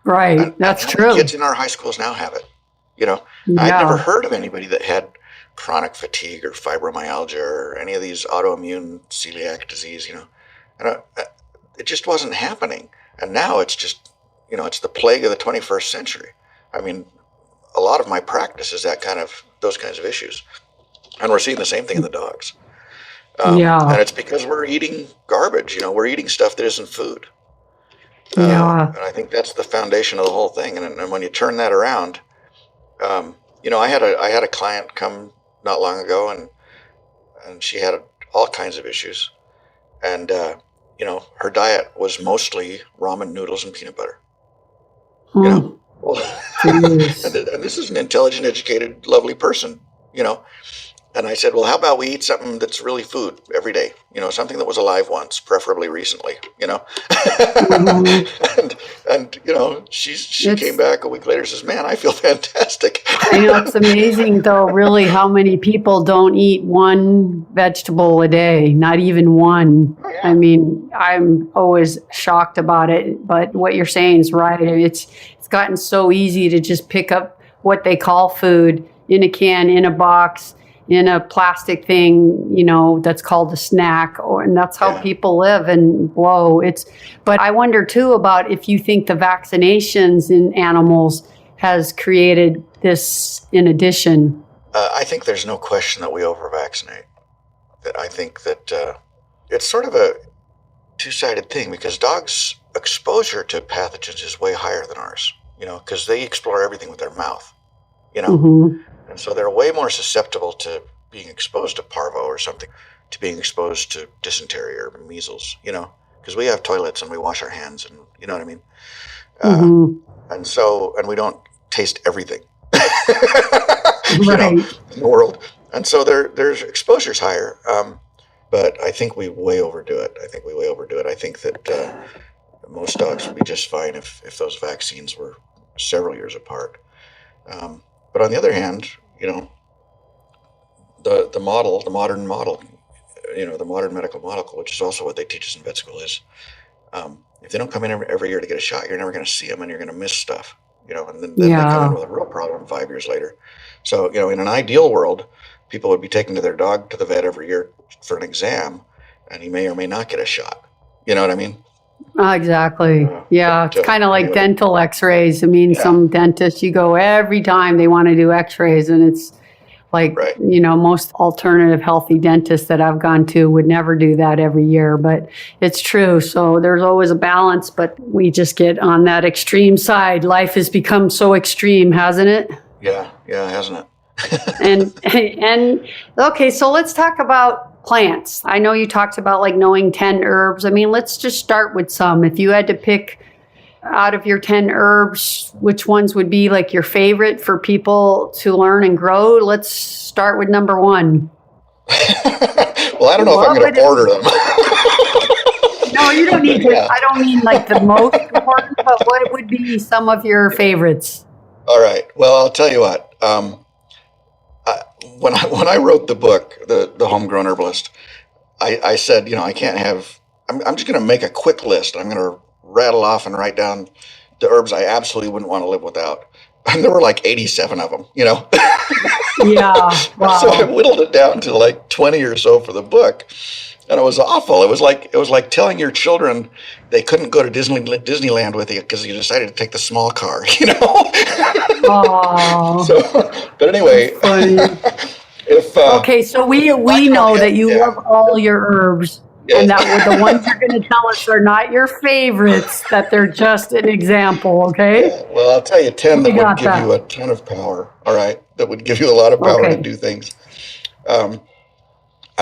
Speaker 3: Right. That's true.
Speaker 1: Kids in our high schools now have it. I'd never heard of anybody that had chronic fatigue or fibromyalgia or any of these autoimmune celiac disease, and it just wasn't happening. And now it's just, it's the plague of the 21st century. I mean, a lot of my practice is those kinds of issues. And we're seeing the same thing in the dogs. And it's because we're eating garbage, we're eating stuff that isn't food. And I think that's the foundation of the whole thing. And when you turn that around, I had a client come not long ago, and she had all kinds of issues, and her diet was mostly ramen noodles and peanut butter. And this is an intelligent, educated, lovely person, And I said, well, how about we eat something that's really food every day? Something that was alive once, preferably recently, And she came back a week later and says, man, I feel fantastic.
Speaker 3: I know, it's amazing, though, really, how many people don't eat one vegetable a day, not even one. Oh, yeah. I mean, I'm always shocked about it. But what you're saying is right. It's gotten so easy to just pick up what they call food in a can, in a box, in a plastic thing, that's called a snack, and that's how people live and blow. But I wonder too about if you think the vaccinations in animals has created this in addition.
Speaker 1: I think there's no question that we over-vaccinate. I think that it's sort of a two-sided thing because dogs' exposure to pathogens is way higher than ours, because they explore everything with their mouth,
Speaker 3: Mm-hmm.
Speaker 1: And so they're way more susceptible to being exposed to parvo or something, to being exposed to dysentery or measles, because we have toilets and we wash our hands and you know what I mean? And we don't taste everything,
Speaker 3: right.
Speaker 1: In the world. And so their exposure's higher. But I think we way overdo it. I think that most dogs would be just fine if those vaccines were several years apart. But on the other hand, the modern medical model, which is also what they teach us in vet school, is if they don't come in every year to get a shot, you're never going to see them and you're going to miss stuff, and then they come in with a real problem 5 years later. So, in an ideal world, people would be taking their dog to the vet every year for an exam, and he may or may not get a shot. You know what I mean?
Speaker 3: Exactly. It's kind of like dental x-rays. Some dentists, you go every time they want to do x-rays, and it's like, most alternative healthy dentists that I've gone to would never do that every year, but it's true. So there's always a balance, but we just get on that extreme side. Life has become so extreme, hasn't it?
Speaker 1: Yeah, hasn't it?
Speaker 3: and okay, so let's talk about plants. I know you talked about like knowing 10 herbs. Let's just start with some. If you had to pick out of your 10 herbs, which ones would be like your favorite for people to learn and grow? Let's start with number one.
Speaker 1: Well, I don't know if I'm going to order them.
Speaker 3: No, you don't need to. Yeah. I don't mean like the most important, but what would be some of your favorites?
Speaker 1: All right. Well, I'll tell you what. When I wrote the book, the Homegrown Herbalist, I said, I can't have. I'm just going to make a quick list. I'm going to rattle off and write down the herbs I absolutely wouldn't want to live without. And there were like 87 of them,
Speaker 3: Yeah. Wow.
Speaker 1: So I whittled it down to like 20 or so for the book. And it was awful. It was like telling your children they couldn't go to Disneyland with you because you decided to take the small car,
Speaker 3: Oh.
Speaker 1: But anyway,
Speaker 3: okay, so we know that you love all your herbs, and that the ones you're going to tell us are not your favorites, that they're just an example, okay?
Speaker 1: Yeah, well, I'll tell you 10 that would give you a ton of power, all right? That would give you a lot of power to do things. I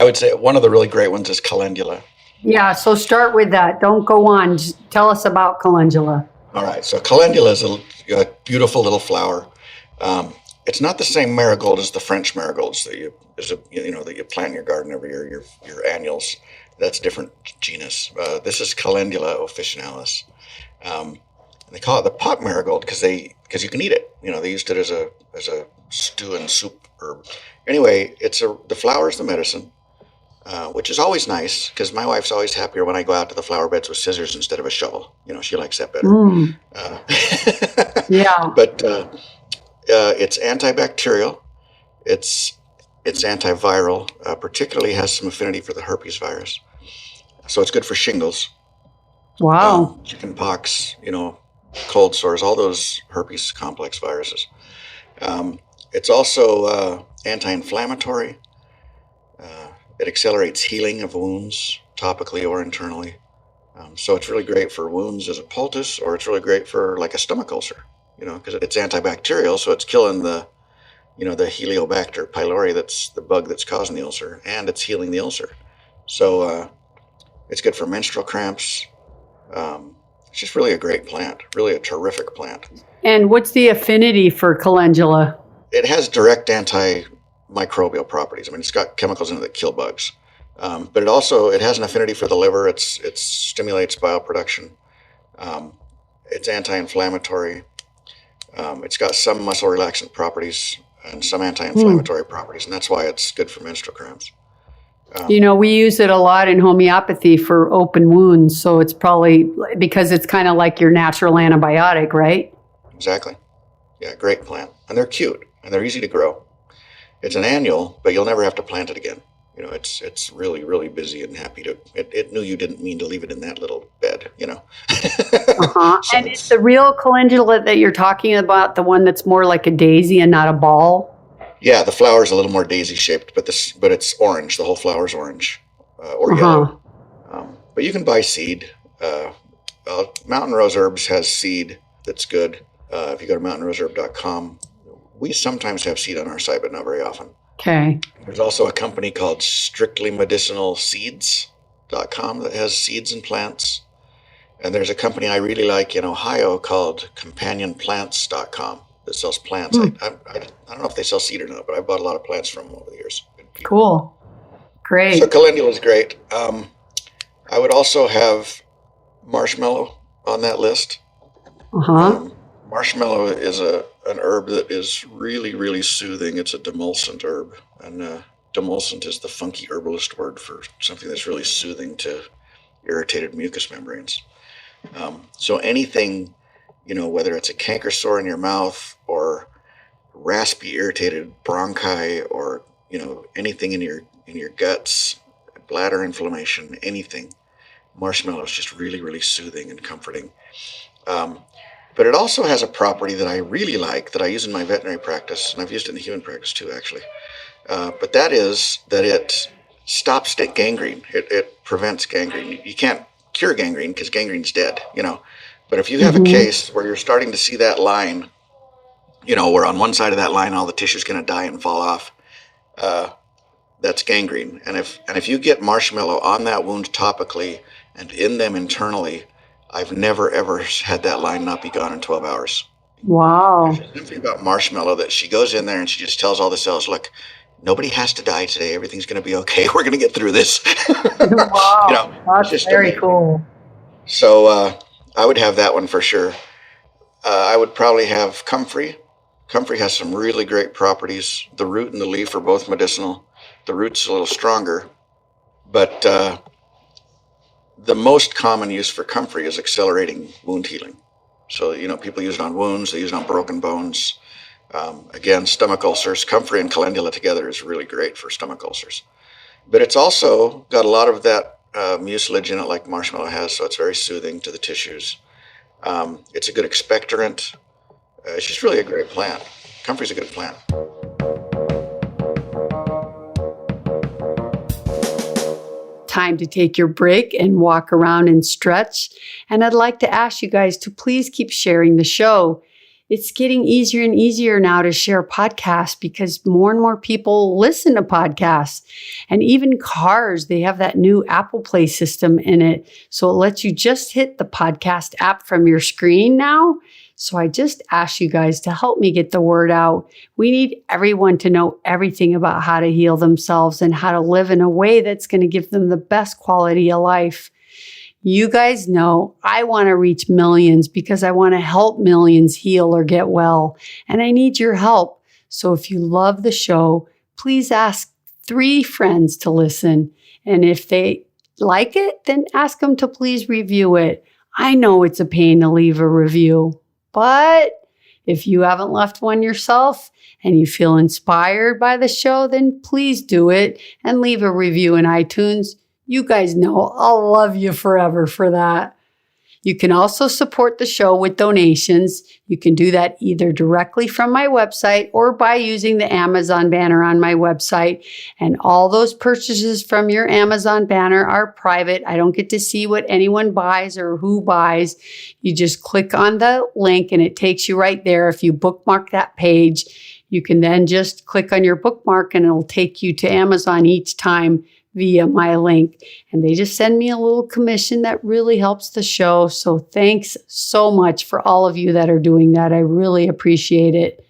Speaker 1: would say one of the really great ones is calendula.
Speaker 3: Yeah, so start with that. Don't go on. Just tell us about calendula.
Speaker 1: All right, so calendula is a beautiful little flower. It's not the same marigold as the French marigolds that you plant in your garden every year, your annuals. That's a different genus. This is Calendula officinalis. They call it the pot marigold because you can eat it. They used it as a stew and soup herb. Anyway, the flower is the medicine, which is always nice because my wife's always happier when I go out to the flower beds with scissors instead of a shovel. She likes that better.
Speaker 3: Yeah.
Speaker 1: But it's antibacterial. It's antiviral. Particularly has some affinity for the herpes virus. So it's good for shingles.
Speaker 3: Wow.
Speaker 1: Chicken pox, cold sores, all those herpes complex viruses. It's also anti-inflammatory. It accelerates healing of wounds, topically or internally. So it's really great for wounds as a poultice, or it's really great for like a stomach ulcer, because it's antibacterial, so it's killing the Heliobacter pylori, that's the bug that's causing the ulcer, and it's healing the ulcer. So it's good for menstrual cramps. It's just really a great plant, really a terrific plant.
Speaker 3: And what's the affinity for calendula?
Speaker 1: It has direct antimicrobial properties. It's got chemicals in it that kill bugs. But it has an affinity for the liver. It stimulates bioproduction. It's anti-inflammatory. It's got some muscle relaxant properties and some anti-inflammatory properties, and that's why it's good for menstrual cramps.
Speaker 3: We use it a lot in homeopathy for open wounds, so it's probably because it's kind of like your natural antibiotic, right?
Speaker 1: Exactly. Yeah, great plant. And they're cute, and they're easy to grow. It's an annual, but you'll never have to plant it again. You know, it's really, really busy and happy to. It knew you didn't mean to leave it in that little bed. You know. So
Speaker 3: And it's the real calendula that you're talking about, the one that's more like a daisy and not a ball.
Speaker 1: yeah, the flower's a little more daisy shaped, but it's orange. The whole flower's orange or yellow. But you can buy seed. Mountain Rose Herbs has seed that's good. If you go to mountainroseherb.com, we sometimes have seed on our site, but not very often.
Speaker 3: Okay.
Speaker 1: There's also a company called strictlymedicinalseeds.com that has seeds and plants. And there's a company I really like in Ohio called companionplants.com that sells plants. I don't know if they sell seed or not, but I've bought a lot of plants from them over the years.
Speaker 3: Cool. Great.
Speaker 1: So calendula is great. I would also have marshmallow on that list. Marshmallow is an herb that is really, really soothing. It's a demulcent herb, and demulcent is the funky herbalist word for something that's really soothing to irritated mucous membranes. So anything, whether it's a canker sore in your mouth or raspy, irritated bronchi, or anything in your guts, bladder inflammation, anything, marshmallow is just really, really soothing and comforting. But it also has a property that I really like that I use in my veterinary practice, and I've used it in the human practice too, actually. But that is that it stops gangrene. It prevents gangrene. You can't cure gangrene because gangrene's dead, But if you have a case where you're starting to see that line, where on one side of that line all the tissue's going to die and fall off, that's gangrene. And if you get marshmallow on that wound topically and in them internally, I've never, ever had that line not be gone in 12 hours.
Speaker 3: Wow.
Speaker 1: There's something about marshmallow that she goes in there and she just tells all the cells, look, nobody has to die today. Everything's going to be okay. We're going to get through this.
Speaker 3: Wow. That's
Speaker 1: just
Speaker 3: very
Speaker 1: amazing.
Speaker 3: cool.
Speaker 1: So I would have that one for sure. I would probably have comfrey. Comfrey has some really great properties. The root and the leaf are both medicinal. The root's a little stronger, but the most common use for comfrey is accelerating wound healing. So, people use it on wounds, they use it on broken bones. Again, stomach ulcers, comfrey and calendula together is really great for stomach ulcers. But it's also got a lot of that mucilage in it like marshmallow has, so it's very soothing to the tissues. It's a good expectorant. It's just really a great plant. Comfrey's a good plant.
Speaker 3: Time to take your break and walk around and stretch. And I'd like to ask you guys to please keep sharing the show. It's getting easier and easier now to share podcasts because more and more people listen to podcasts. And even cars, they have that new Apple Play system in it. So it lets you just hit the podcast app from your screen now. So I just ask you guys to help me get the word out. We need everyone to know everything about how to heal themselves and how to live in a way that's going to give them the best quality of life. You guys know I want to reach millions because I want to help millions heal or get well. And I need your help. So if you love the show, please ask 3 friends to listen. And if they like it, then ask them to please review it. I know it's a pain to leave a review. But if you haven't left one yourself and you feel inspired by the show, then please do it and leave a review in iTunes. You guys know I'll love you forever for that. You can also support the show with donations. You can do that either directly from my website or by using the Amazon banner on my website. And all those purchases from your Amazon banner are private. I don't get to see what anyone buys or who buys. You just click on the link and it takes you right there. If you bookmark that page, you can then just click on your bookmark and it'll take you to Amazon each time via my link. And they just send me a little commission that really helps the show. So thanks so much for all of you that are doing that. I really appreciate it.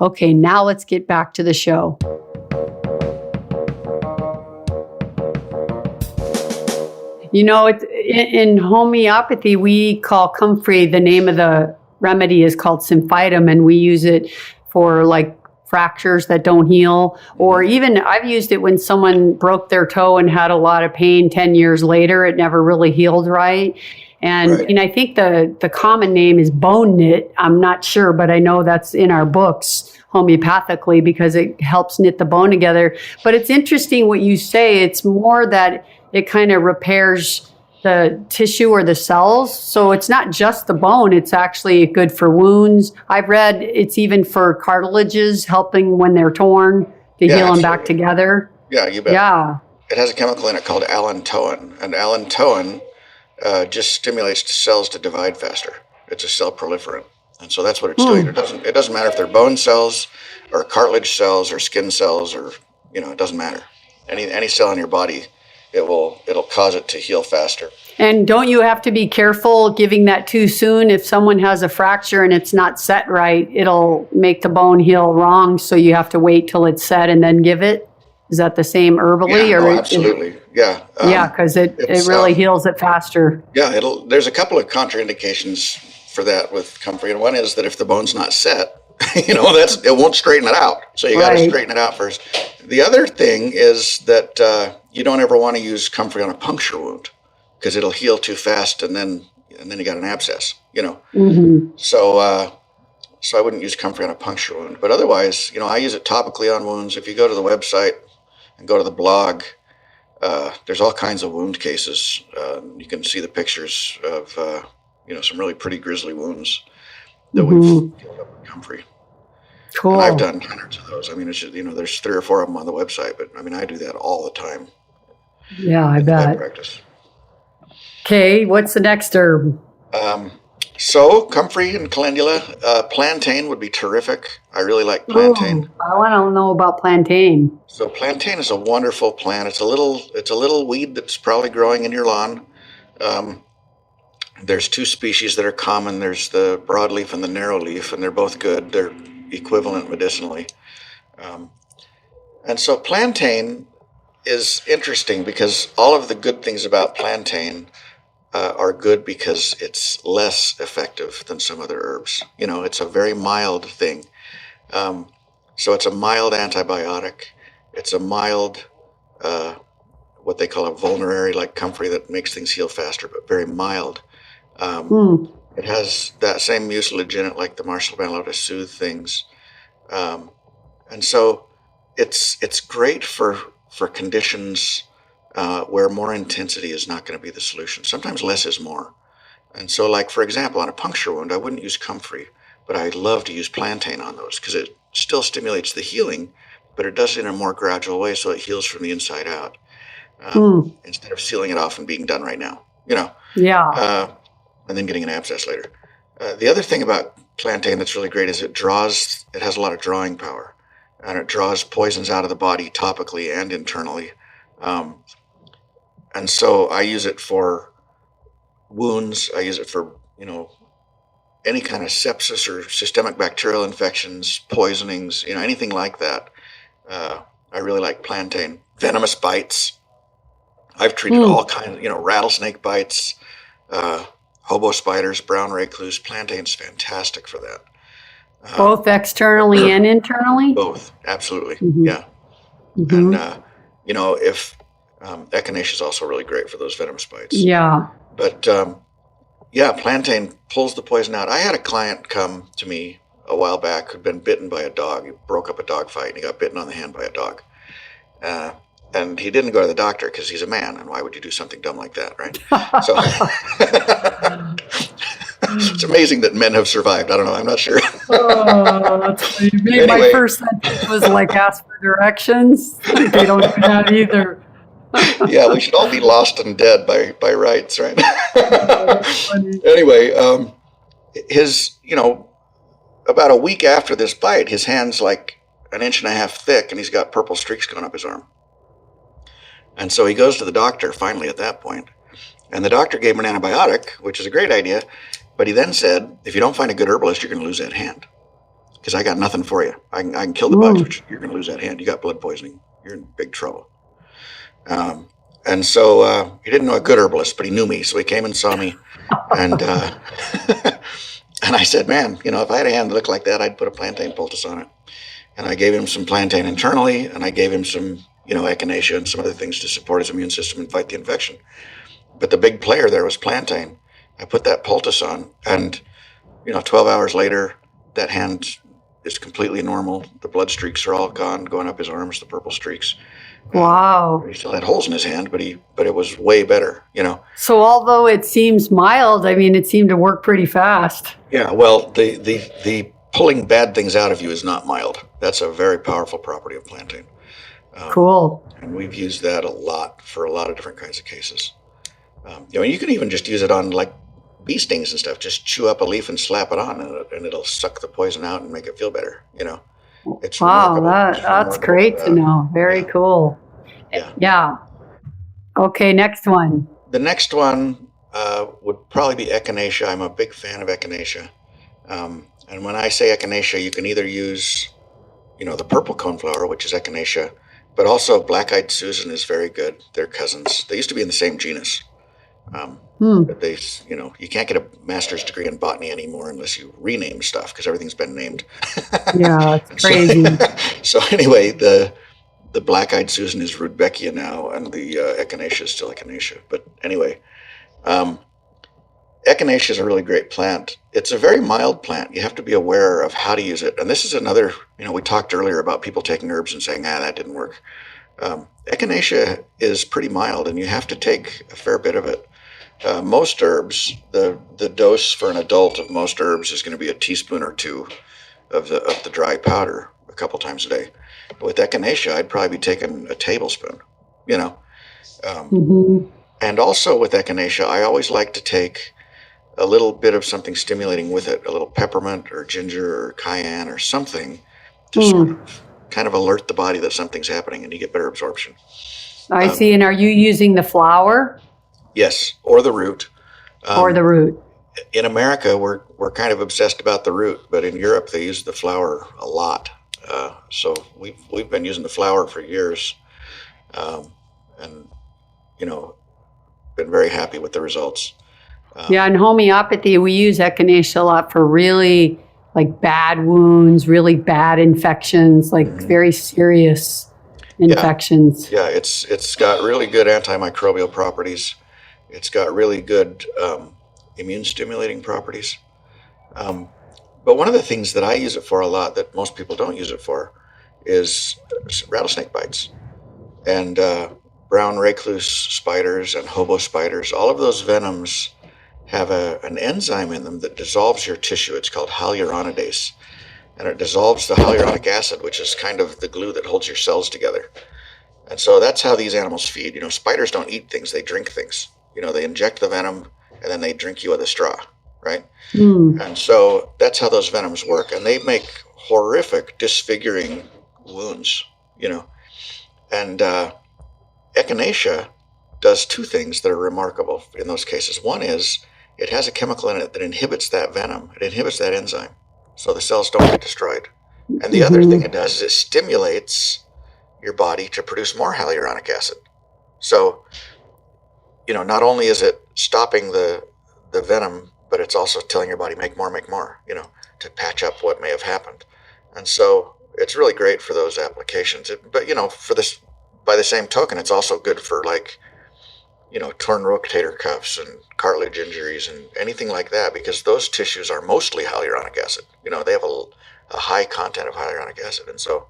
Speaker 3: Okay, now let's get back to the show. In homeopathy, we call comfrey, the name of the remedy is called symphytum, and we use it for fractures that don't heal, or even I've used it when someone broke their toe and had a lot of pain 10 years later. It never really healed right. And I think the common name is bone knit. I'm not sure, but I know that's in our books, homeopathically because it helps knit the bone together. But it's interesting what you say. It's more that it kind of repairs the tissue or the cells. So it's not just the bone. It's actually good for wounds. I've read it's even for cartilages, helping when they're torn to heal them back together.
Speaker 1: Yeah, you bet.
Speaker 3: Yeah.
Speaker 1: It has a chemical in it called allantoin, and allantoin just stimulates the cells to divide faster. It's a cell proliferant, and so that's what it's doing. It doesn't matter if they're bone cells or cartilage cells or skin cells, or it doesn't matter. Any cell in your body, it'll cause it to heal faster.
Speaker 3: And don't you have to be careful giving that too soon? If someone has a fracture and it's not set right, it'll make the bone heal wrong. So you have to wait till it's set and then give it. Is that the same herbally?
Speaker 1: Yeah, absolutely. Yeah.
Speaker 3: Because it really heals it faster.
Speaker 1: Yeah, there's a couple of contraindications for that with comfrey, and one is that if the bone's not set, it won't straighten it out. So you got to straighten it out first. The other thing is that you don't ever want to use comfrey on a puncture wound because it'll heal too fast, and then you got an abscess. So I wouldn't use comfrey on a puncture wound. But otherwise, I use it topically on wounds. If you go to the website and go to the blog, there's all kinds of wound cases. You can see the pictures of some really pretty grisly wounds that we've healed up with comfrey.
Speaker 3: Cool.
Speaker 1: And I've done hundreds of those. I mean, it's just, there's 3 or 4 of them on the website, but I do that all the time.
Speaker 3: Yeah, I bet.
Speaker 1: Practice.
Speaker 3: Okay, what's the next herb?
Speaker 1: So comfrey and calendula, plantain would be terrific. I really like plantain.
Speaker 3: I want to know about plantain.
Speaker 1: So plantain is a wonderful plant. It's a little weed that's probably growing in your lawn. There's 2 species that are common. There's the broadleaf and the narrowleaf, and they're both good. They're equivalent medicinally. And so plantain is interesting because all of the good things about plantain are good because it's less effective than some other herbs. It's a very mild thing. So it's a mild antibiotic. It's a mild, what they call a vulnerary, like comfrey, that makes things heal faster, but very mild. It has that same mucilage in it, like the marshmallow mallow, to soothe things. And so it's great for conditions where more intensity is not going to be the solution. Sometimes less is more. And so, like, for example, on a puncture wound, I wouldn't use comfrey, but I love to use plantain on those because it still stimulates the healing, but it does it in a more gradual way, so it heals from the inside out instead of sealing it off and being done right now,
Speaker 3: Yeah.
Speaker 1: And then getting an abscess later. The other thing about plantain that's really great is it has a lot of drawing power, and it draws poisons out of the body topically and internally. And so I use it for wounds. I use it for, any kind of sepsis or systemic bacterial infections, poisonings, anything like that. I really like plantain. Venomous bites. I've treated all kinds, rattlesnake bites, hobo spiders, brown recluse. Plantain's fantastic for that.
Speaker 3: Both externally and internally?
Speaker 1: Both, absolutely. Yeah. And, if echinacea is also really great for those venomous bites.
Speaker 3: Yeah.
Speaker 1: But, plantain pulls the poison out. I had a client come to me a while back who'd been bitten by a dog. He broke up a dog fight, and he got bitten on the hand by a dog. And he didn't go to the doctor because he's a man, and why would you do something dumb like that, right? So it's amazing that men have survived. I don't know. I'm not sure.
Speaker 3: That's funny. Anyway. My first sentence was like, ask for directions. They don't do that either.
Speaker 1: Yeah, we should all be lost and dead by rights, right? Anyway, about a week after this bite, his hand's like 1.5 inches thick, and he's got purple streaks going up his arm. And so he goes to the doctor finally at that point, and the doctor gave him an antibiotic, which is a great idea. But he then said, if you don't find a good herbalist, you're going to lose that hand because I got nothing for you. I can kill the bugs, but you're going to lose that hand. You got blood poisoning. You're in big trouble. And so he didn't know a good herbalist, but he knew me. So he came and saw me. And and I said, man, if I had a hand that looked like that, I'd put a plantain poultice on it. And I gave him some plantain internally, and I gave him some, echinacea and some other things to support his immune system and fight the infection. But the big player there was plantain. I put that poultice on, and 12 hours later, that hand is completely normal. The blood streaks are all gone, going up his arms, the purple streaks.
Speaker 3: Wow.
Speaker 1: He still had holes in his hand, but it was way better,
Speaker 3: So although it seems mild, I mean, it seemed to work pretty fast.
Speaker 1: Yeah, well, the pulling bad things out of you is not mild. That's a very powerful property of plantain.
Speaker 3: Cool.
Speaker 1: And we've used that a lot for a lot of different kinds of cases. You can even just use it on like bee stings and stuff. Just chew up a leaf and slap it on, and it'll suck the poison out and make it feel better. It's
Speaker 3: Wow,
Speaker 1: remarkable.
Speaker 3: that's great to know. Very cool. Yeah. Okay, next one.
Speaker 1: The next one would probably be echinacea. I'm a big fan of echinacea. And when I say echinacea, you can either use, the purple coneflower, which is echinacea, but also black-eyed Susan is very good. They're cousins. They used to be in the same genus. But they, you can't get a master's degree in botany anymore unless you rename stuff because everything's been named.
Speaker 3: Yeah, it's crazy.
Speaker 1: So anyway, the black-eyed Susan is Rudbeckia now, and the echinacea is still echinacea. But anyway, echinacea is a really great plant. It's a very mild plant. You have to be aware of how to use it. And this is another, we talked earlier about people taking herbs and saying, that didn't work. Echinacea is pretty mild, and you have to take a fair bit of it. Most herbs, the dose for an adult of most herbs is going to be a teaspoon or two of the dry powder a couple times a day. With echinacea, I'd probably be taking a tablespoon, And also with echinacea, I always like to take a little bit of something stimulating with it, a little peppermint or ginger or cayenne or something to sort of kind of alert the body that something's happening and you get better absorption.
Speaker 3: I see. And are you using the flower?
Speaker 1: Yes, or the root.
Speaker 3: Or the root.
Speaker 1: In America, we're kind of obsessed about the root, but in Europe they use the flower a lot. So we've been using the flower for years, and been very happy with the results.
Speaker 3: In homeopathy, we use echinacea a lot for really like bad wounds, really bad infections, like very serious infections.
Speaker 1: Yeah, it's got really good antimicrobial properties. It's got really good immune stimulating properties. But one of the things that I use it for a lot that most people don't use it for is rattlesnake bites. And brown recluse spiders and hobo spiders, all of those venoms have an enzyme in them that dissolves your tissue. It's called hyaluronidase. And it dissolves the hyaluronic acid, which is kind of the glue that holds your cells together. And so that's how these animals feed. Spiders don't eat things, they drink things. They inject the venom and then they drink you with a straw, right? And so that's how those venoms work. And they make horrific, disfiguring wounds, And echinacea does two things that are remarkable in those cases. One is it has a chemical in it that inhibits that venom. It inhibits that enzyme, so the cells don't get destroyed. And the other thing it does is it stimulates your body to produce more hyaluronic acid. So, not only is it stopping the venom, but it's also telling your body make more, to patch up what may have happened. And so it's really great for those applications. But by the same token, it's also good for torn rotator cuffs and cartilage injuries and anything like that, because those tissues are mostly hyaluronic acid. They have a high content of hyaluronic acid. And so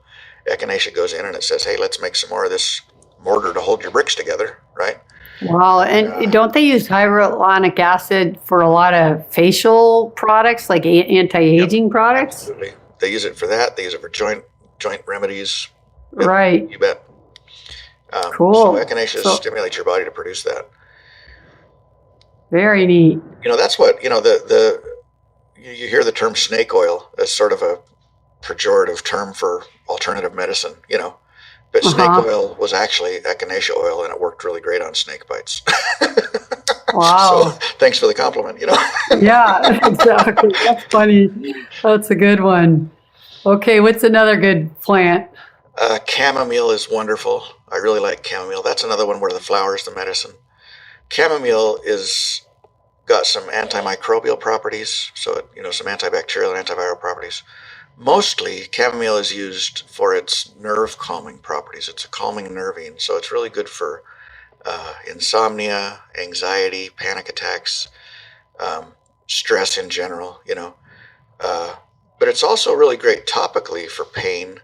Speaker 1: echinacea goes in and it says, hey, let's make some more of this mortar to hold your bricks together, right?
Speaker 3: Wow. And don't they use hyaluronic acid for a lot of facial products, like anti-aging products?
Speaker 1: Absolutely. They use it for that. They use it for joint remedies.
Speaker 3: Right.
Speaker 1: You bet.
Speaker 3: Cool.
Speaker 1: So echinacea stimulates your body to produce that.
Speaker 3: Very neat.
Speaker 1: That's what, you hear the term snake oil as sort of a pejorative term for alternative medicine, but snake oil was actually echinacea oil, and it worked really great on snake bites.
Speaker 3: Wow.
Speaker 1: So thanks for the compliment,
Speaker 3: Yeah, exactly. That's funny. That's a good one. Okay, what's another good plant?
Speaker 1: Chamomile is wonderful. I really like chamomile. That's another one where the flower is the medicine. Chamomile is got some antimicrobial properties, so some antibacterial and antiviral properties. Mostly, chamomile is used for its nerve calming properties. It's a calming nervine, so it's really good for insomnia, anxiety, panic attacks, stress in general, But But it's also really great topically for pain,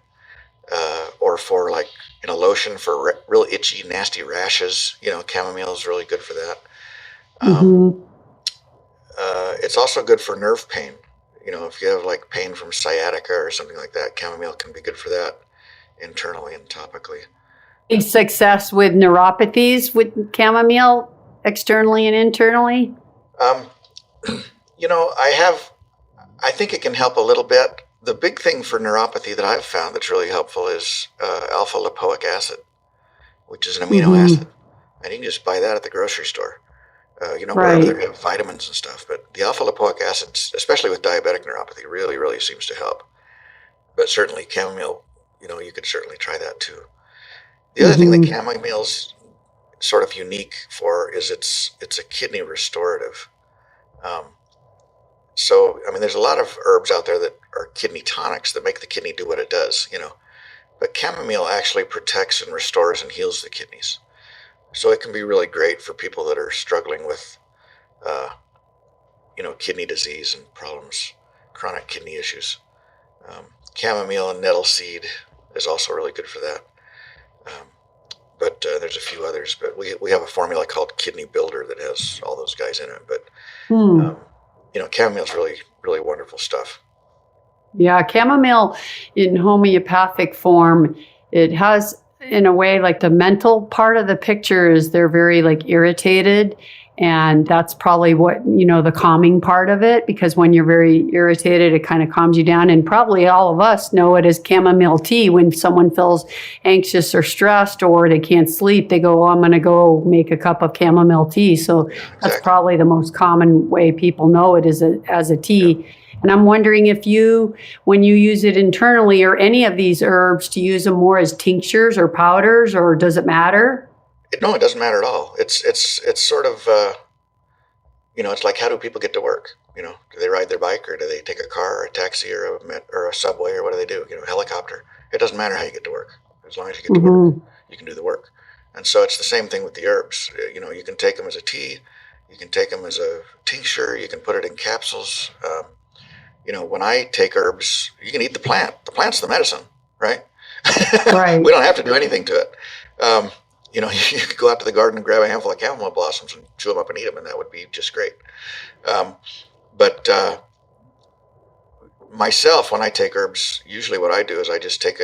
Speaker 1: or for like in a lotion for real itchy, nasty rashes. Chamomile is really good for that.
Speaker 3: Mm-hmm.
Speaker 1: It's also good for nerve pain. If you have like pain from sciatica or something like that, chamomile can be good for that internally and topically.
Speaker 3: Any success with neuropathies with chamomile externally and internally?
Speaker 1: I think it can help a little bit. The big thing for neuropathy that I've found that's really helpful is alpha lipoic acid, which is an amino acid. And you can just buy that at the grocery store, wherever they have vitamins and stuff. But the alpha lipoic acid, especially with diabetic neuropathy, really, really seems to help. But certainly chamomile, you could certainly try that too. The other thing that chamomile's sort of unique for is it's a kidney restorative. There's a lot of herbs out there that are kidney tonics that make the kidney do what it does, But chamomile actually protects and restores and heals the kidneys. So it can be really great for people that are struggling with, kidney disease and problems, chronic kidney issues. Chamomile and nettle seed is also really good for that. But there's a few others. But we have a formula called Kidney Builder that has all those guys in it. But chamomile is really, really wonderful stuff.
Speaker 3: Yeah, chamomile in homeopathic form, it has, in a way, like the mental part of the picture is they're very like irritated. And that's probably what, the calming part of it, because when you're very irritated, it kind of calms you down. And probably all of us know it as chamomile tea. When someone feels anxious or stressed or they can't sleep, they go, I'm going to go make a cup of chamomile tea. So that's probably the most common way people know it is as a tea. Yeah. And I'm wondering if when you use it internally or any of these herbs, to use them more as tinctures or powders, or does it matter?
Speaker 1: No, it doesn't matter at all. It's sort of, it's like, how do people get to work? Do they ride their bike, or do they take a car or a taxi or a subway, or what do they do? Helicopter. It doesn't matter how you get to work. As long as you get to work, you can do the work. And so it's the same thing with the herbs. You can take them as a tea. You can take them as a tincture. You can put it in capsules. When I take herbs, you can eat the plant. The plant's the medicine, right?
Speaker 3: Right.
Speaker 1: We don't have to do anything to it. You could go out to the garden and grab a handful of chamomile blossoms and chew them up and eat them, and that would be just great. But myself, when I take herbs, usually what I do is I just take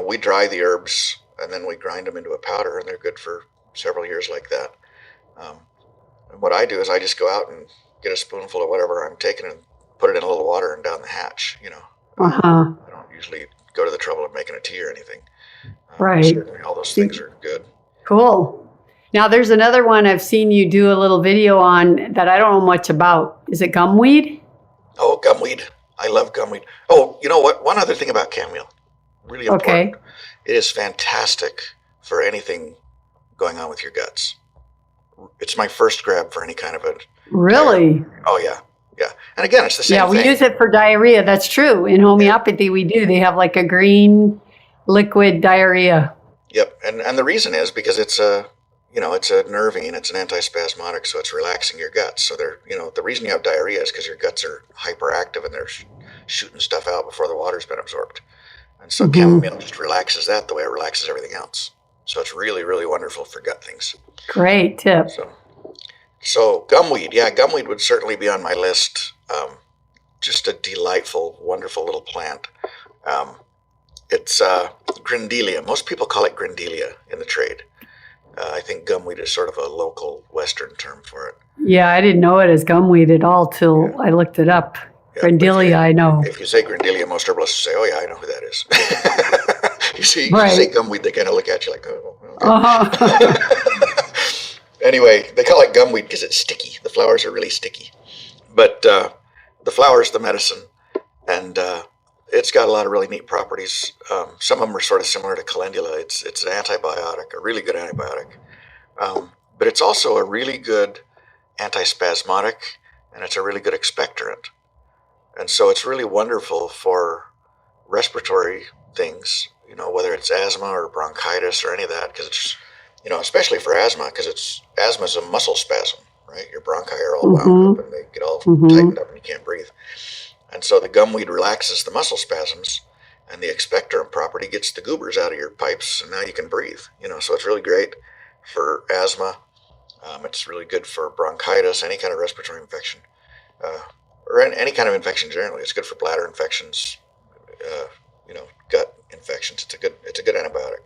Speaker 1: we dry the herbs and then we grind them into a powder, and they're good for several years like that. And what I do is I just go out and get a spoonful of whatever I'm taking and put it in a little water and down the hatch, I don't usually go to the trouble of making a tea or anything.
Speaker 3: Right.
Speaker 1: Certainly all those things are good.
Speaker 3: Cool. Now there's another one I've seen you do a little video on that I don't know much about. Is it gumweed?
Speaker 1: Oh, gumweed. I love gumweed. Oh, you know what? One other thing about chamomile. Really important. Okay. It is fantastic for anything going on with your guts. It's my first grab for any kind of a...
Speaker 3: Really?
Speaker 1: Oh, yeah. Yeah. And again, it's the same thing.
Speaker 3: Yeah, we use it for diarrhea. That's true. In homeopathy, we do. They have like a green liquid diarrhea.
Speaker 1: Yep. And the reason is because it's a nervine, it's an antispasmodic, so it's relaxing your guts. So the reason you have diarrhea is because your guts are hyperactive and they're shooting stuff out before the water's been absorbed. And so chamomile just relaxes that the way it relaxes everything else. So it's really, really wonderful for gut things. Great tip. So gumweed, gumweed would certainly be on my list. Just a delightful, wonderful little plant. It's grindelia. Most people call it grindelia in the trade. I think gumweed is sort of a local Western term for it.
Speaker 3: Yeah, I didn't know it as gumweed at all till I looked it up. Yeah, grindelia, I know.
Speaker 1: If you say grindelia, most herbalists say, oh yeah, I know who that is. You say gumweed, they kind of look at you like, oh, okay. Uh-huh. Anyway, they call it gumweed because it's sticky. The flowers are really sticky. But the flower is the medicine, and it's got a lot of really neat properties. Some of them are sort of similar to calendula. It's an antibiotic, a really good antibiotic. But it's also a really good antispasmodic, and it's a really good expectorant. And so it's really wonderful for respiratory things, whether it's asthma or bronchitis or any of that, because it's, especially for asthma, because asthma is a muscle spasm, right? Your bronchi are all wound up and they get all tightened up and you can't breathe. And so the gumweed relaxes the muscle spasms, and the expectorant property gets the goobers out of your pipes, and now you can breathe. So it's really great for asthma. It's really good for bronchitis, any kind of respiratory infection, or any kind of infection generally. It's good for bladder infections, gut infections. It's a good antibiotic.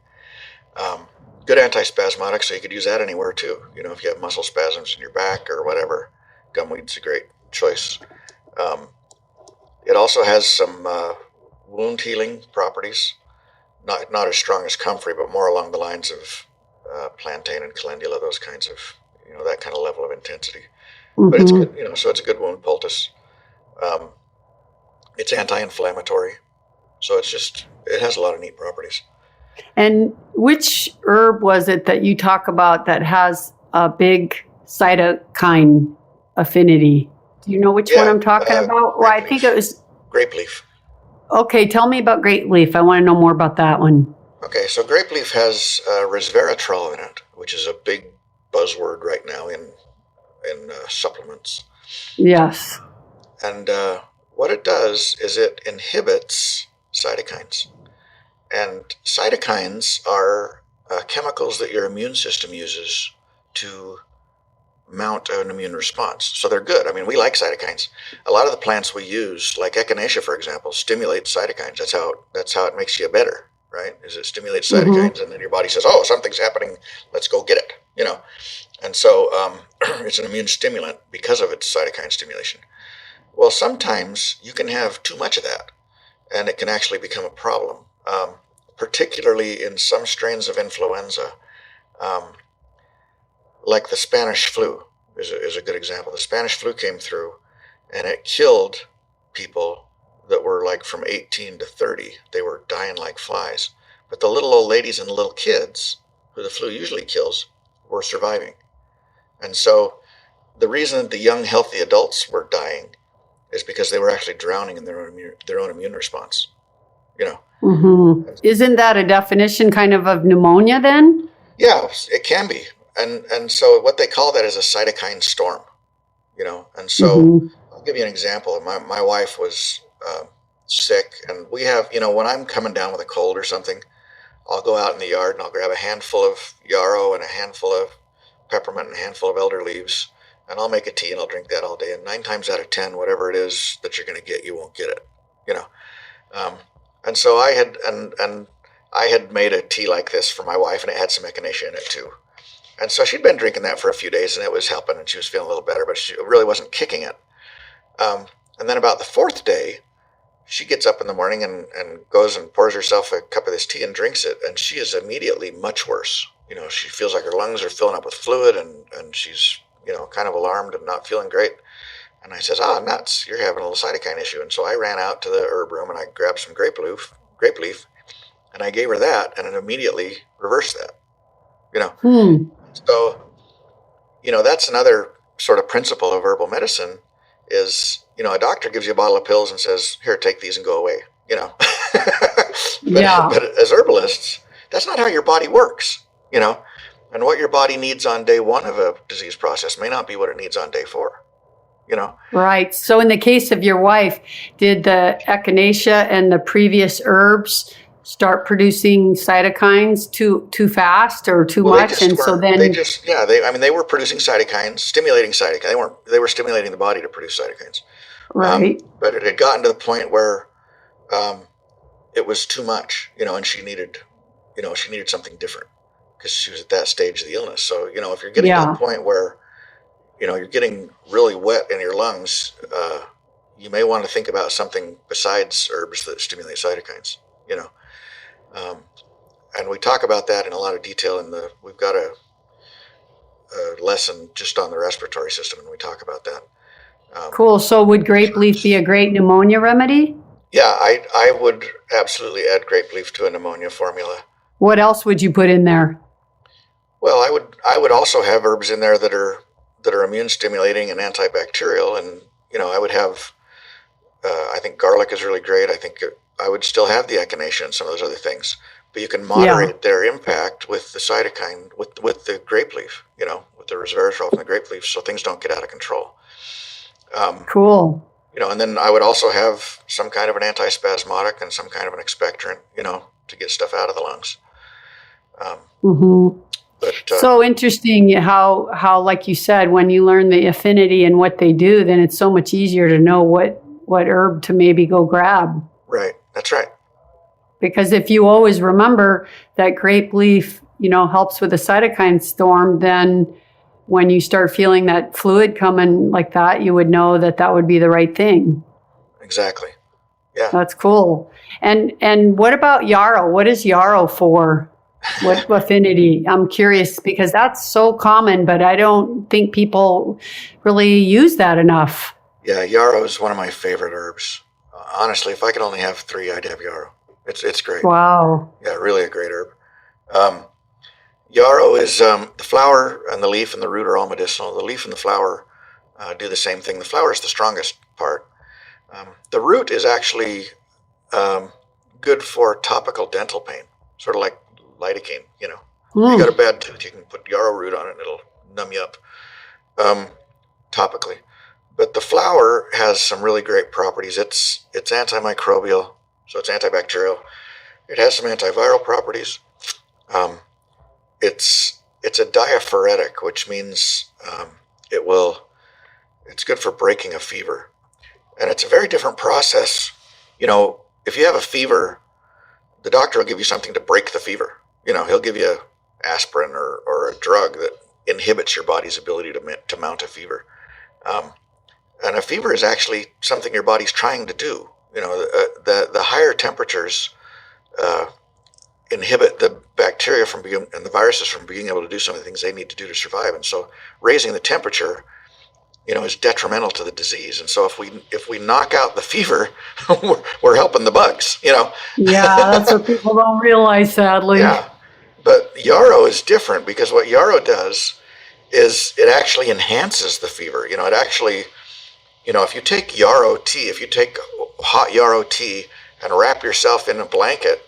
Speaker 1: Good antispasmodic, so you could use that anywhere too. If you have muscle spasms in your back or whatever, gumweed's a great choice. It also has some wound healing properties, not as strong as comfrey, but more along the lines of plantain and calendula, those kinds of, that kind of level of intensity. Mm-hmm. But it's good, so it's a good wound poultice. It's anti-inflammatory, so it has a lot of neat properties.
Speaker 3: And which herb was it that you talk about that has a big cytokine affinity? Do you know which one I'm talking about? Well, I think it was
Speaker 1: grape leaf.
Speaker 3: Okay, tell me about grape leaf. I want to know more about that one.
Speaker 1: Okay, so grape leaf has resveratrol in it, which is a big buzzword right now in supplements.
Speaker 3: Yes.
Speaker 1: And what it does is it inhibits cytokines. And cytokines are chemicals that your immune system uses to mount an immune response. So they're good. I mean, we like cytokines. A lot of the plants we use, like echinacea, for example, stimulate cytokines. That's how it makes you better, right? Is it stimulates cytokines, and then your body says, "Oh, something's happening. Let's go get it." And so it's an immune stimulant because of its cytokine stimulation. Well, sometimes you can have too much of that, and it can actually become a problem. Particularly in some strains of influenza, like the Spanish flu is a good example. The Spanish flu came through, and it killed people that were like from 18 to 30. They were dying like flies. But the little old ladies and little kids, who the flu usually kills, were surviving. And so the reason the young, healthy adults were dying is because they were actually drowning in their own immune response.
Speaker 3: Mm-hmm. Isn't that a definition kind of pneumonia then?
Speaker 1: Yeah, it can be. And so what they call that is a cytokine storm, and so I'll give you an example. My wife was sick, and we have, when I'm coming down with a cold or something, I'll go out in the yard and I'll grab a handful of yarrow and a handful of peppermint and a handful of elder leaves, and I'll make a tea and I'll drink that all day. And 9 times out of 10, whatever it is that you're going to get, you won't get it, And so I had made a tea like this for my wife, and it had some echinacea in it too. And so she'd been drinking that for a few days, and it was helping, and she was feeling a little better, but she really wasn't kicking it. And then about the 4th day, she gets up in the morning and goes and pours herself a cup of this tea and drinks it, and she is immediately much worse. She feels like her lungs are filling up with fluid, and she's, kind of alarmed and not feeling great. And I says, nuts, you're having a little cytokine issue. And so I ran out to the herb room and I grabbed some grape leaf, and I gave her that, and it immediately reversed that. So, that's another sort of principle of herbal medicine is, a doctor gives you a bottle of pills and says, "Here, take these and go away." But as herbalists, that's not how your body works, and what your body needs on day 1 of a disease process may not be what it needs on day 4.
Speaker 3: Right. So in the case of your wife, did the echinacea and the previous herbs start producing cytokines too fast or too much?
Speaker 1: They were producing cytokines, stimulating cytokines. They were stimulating the body to produce cytokines.
Speaker 3: Right.
Speaker 1: But it had gotten to the point where it was too much, and she needed something different because she was at that stage of the illness. So, if you're getting to the point where you're getting really wet in your lungs, you may want to think about something besides herbs that stimulate cytokines, and we talk about that in a lot of detail we've got a lesson just on the respiratory system, and we talk about that.
Speaker 3: Cool. So would grape leaf be a great pneumonia remedy?
Speaker 1: Yeah, I would absolutely add grape leaf to a pneumonia formula.
Speaker 3: What else would you put in there?
Speaker 1: Well, I would also have herbs in there that are immune stimulating and antibacterial, and I would have I think garlic is really great. I think I would still have the echinacea and some of those other things, but you can moderate their impact with the cytokine with the grape leaf, with the resveratrol from the grape leaf, so things don't get out of control.
Speaker 3: Cool.
Speaker 1: And then I would also have some kind of an antispasmodic and some kind of an expectorant, to get stuff out of the lungs. But
Speaker 3: so interesting how, like you said, when you learn the affinity and what they do, then it's so much easier to know what herb to maybe go grab.
Speaker 1: Right. That's right.
Speaker 3: Because if you always remember that grape leaf, helps with the cytokine storm, then when you start feeling that fluid coming like that, you would know that would be the right thing.
Speaker 1: Exactly. Yeah.
Speaker 3: That's cool. And what about yarrow? What is yarrow for? What affinity? I'm curious because that's so common, but I don't think people really use that enough.
Speaker 1: Yeah, yarrow is one of my favorite herbs. Honestly, if I could only have 3, I'd have yarrow. It's great.
Speaker 3: Wow.
Speaker 1: Yeah, really a great herb. Yarrow is the flower and the leaf and the root are all medicinal. The leaf and the flower do the same thing. The flower is the strongest part. The root is actually good for topical dental pain, sort of like lidocaine. If you got a bad tooth, you can put yarrow root on it and it'll numb you up topically. But the flower has some really great properties. It's antimicrobial, so it's antibacterial. It has some antiviral properties. It's a diaphoretic, which means it's good for breaking a fever. And it's a very different process. If you have a fever, the doctor will give you something to break the fever. He'll give you aspirin or a drug that inhibits your body's ability to mount a fever. And a fever is actually something your body's trying to do. The higher temperatures inhibit the bacteria and the viruses from being able to do some of the things they need to do to survive. And so raising the temperature, is detrimental to the disease. And so if we knock out the fever, we're helping the bugs, Yeah,
Speaker 3: that's what people don't realize, sadly.
Speaker 1: Yeah. But yarrow is different because what yarrow does is it actually enhances the fever. It actually, if you take yarrow tea, if you take hot yarrow tea and wrap yourself in a blanket,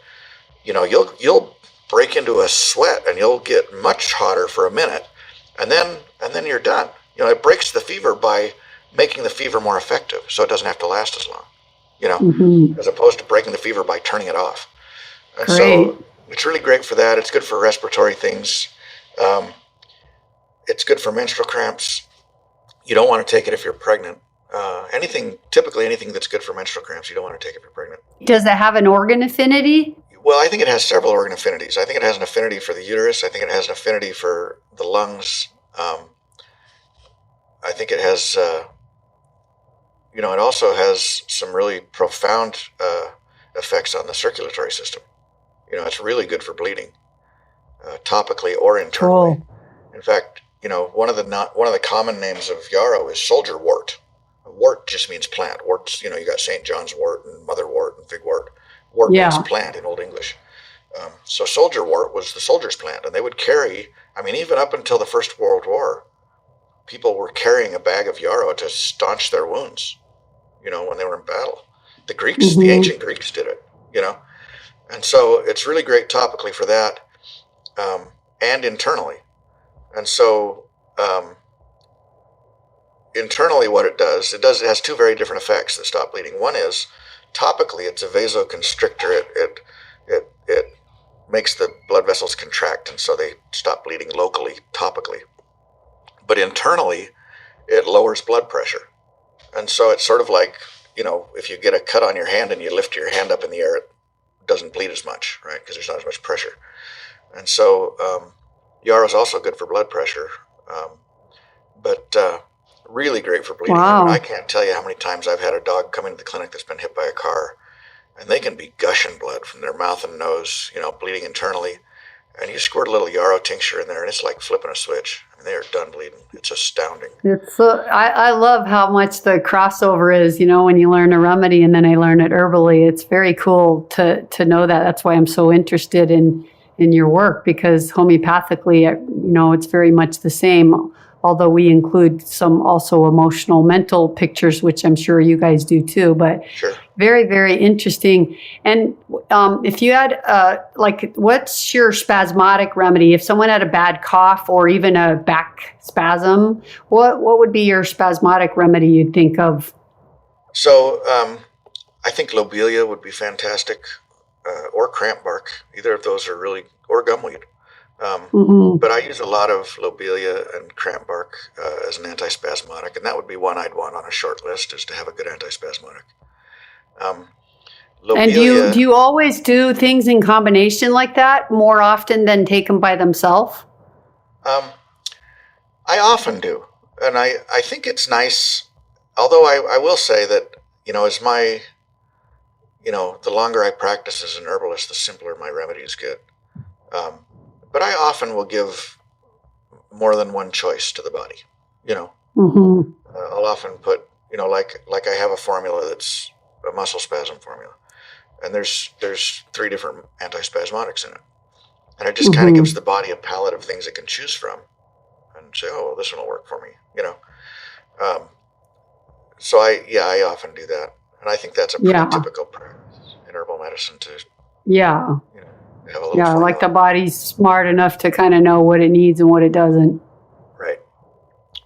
Speaker 1: you'll break into a sweat and you'll get much hotter for a minute, and then you're done. It breaks the fever by making the fever more effective, so it doesn't have to last as long. As opposed to breaking the fever by turning it off. And
Speaker 3: great.
Speaker 1: So it's really great for that. It's good for respiratory things. It's good for menstrual cramps. You don't want to take it if you're pregnant. Typically anything that's good for menstrual cramps, you don't want to take if you're pregnant.
Speaker 3: Does it have an organ affinity?
Speaker 1: Well, I think it has several organ affinities. I think it has an affinity for the uterus. I think it has an affinity for the lungs. I think it has, it also has some really profound effects on the circulatory system. It's really good for bleeding, topically or internally.
Speaker 3: Cool.
Speaker 1: In fact, one of the common names of yarrow is soldier wort. Wort just means plant. Worts, you got St. John's wort and motherwort and figwort. Wort means plant in Old English. So soldier wort was the soldier's plant, and they would carry. Even up until the First World War, people were carrying a bag of yarrow to staunch their wounds. When they were in battle, the ancient Greeks did it. And so it's really great topically for that, and internally. And so internally what it has 2 very different effects that stop bleeding. One is topically it's a vasoconstrictor. It makes the blood vessels contract, and so they stop bleeding locally, topically. But internally it lowers blood pressure. And so it's sort of like, if you get a cut on your hand and you lift your hand up in the air, it doesn't bleed as much, right? Because there's not as much pressure. And so yarrow is also good for blood pressure, but really great for bleeding.
Speaker 3: Wow.
Speaker 1: I can't tell you how many times I've had a dog come into the clinic that's been hit by a car, and they can be gushing blood from their mouth and nose, bleeding internally. And you squirt a little yarrow tincture in there, and it's like flipping a switch. They are done bleeding. It's astounding.
Speaker 3: I love how much the crossover is, when you learn a remedy and then I learn it herbally. It's very cool to know that. That's why I'm so interested in your work, because homeopathically, it's very much the same, although we include some also emotional, mental pictures, which I'm sure you guys do too. But
Speaker 1: sure.
Speaker 3: Very, very interesting. And if you had, what's your spasmodic remedy? If someone had a bad cough or even a back spasm, what would be your spasmodic remedy you'd think of?
Speaker 1: So I think lobelia would be fantastic, or cramp bark. Either of those are really, or gumweed. But I use a lot of lobelia and cramp bark as an antispasmodic, and that would be one I'd want on a short list, is to have a good antispasmodic. Lobelia,
Speaker 3: and do you always do things in combination like that more often than take them by themselves?
Speaker 1: I often do, and I think it's nice. Although I will say that, as my, the longer I practice as an herbalist, the simpler my remedies get. But I often will give more than one choice to the body. I'll often put, like I have a formula that's a muscle spasm formula, and there's 3 different antispasmodics in it, and it just kind of gives the body a palette of things it can choose from, and say, oh, well, this one will work for me. So I often do that, and I think that's a pretty typical practice in herbal medicine to have a little formula.
Speaker 3: Like the body's smart enough to kind of know what it needs and what it doesn't.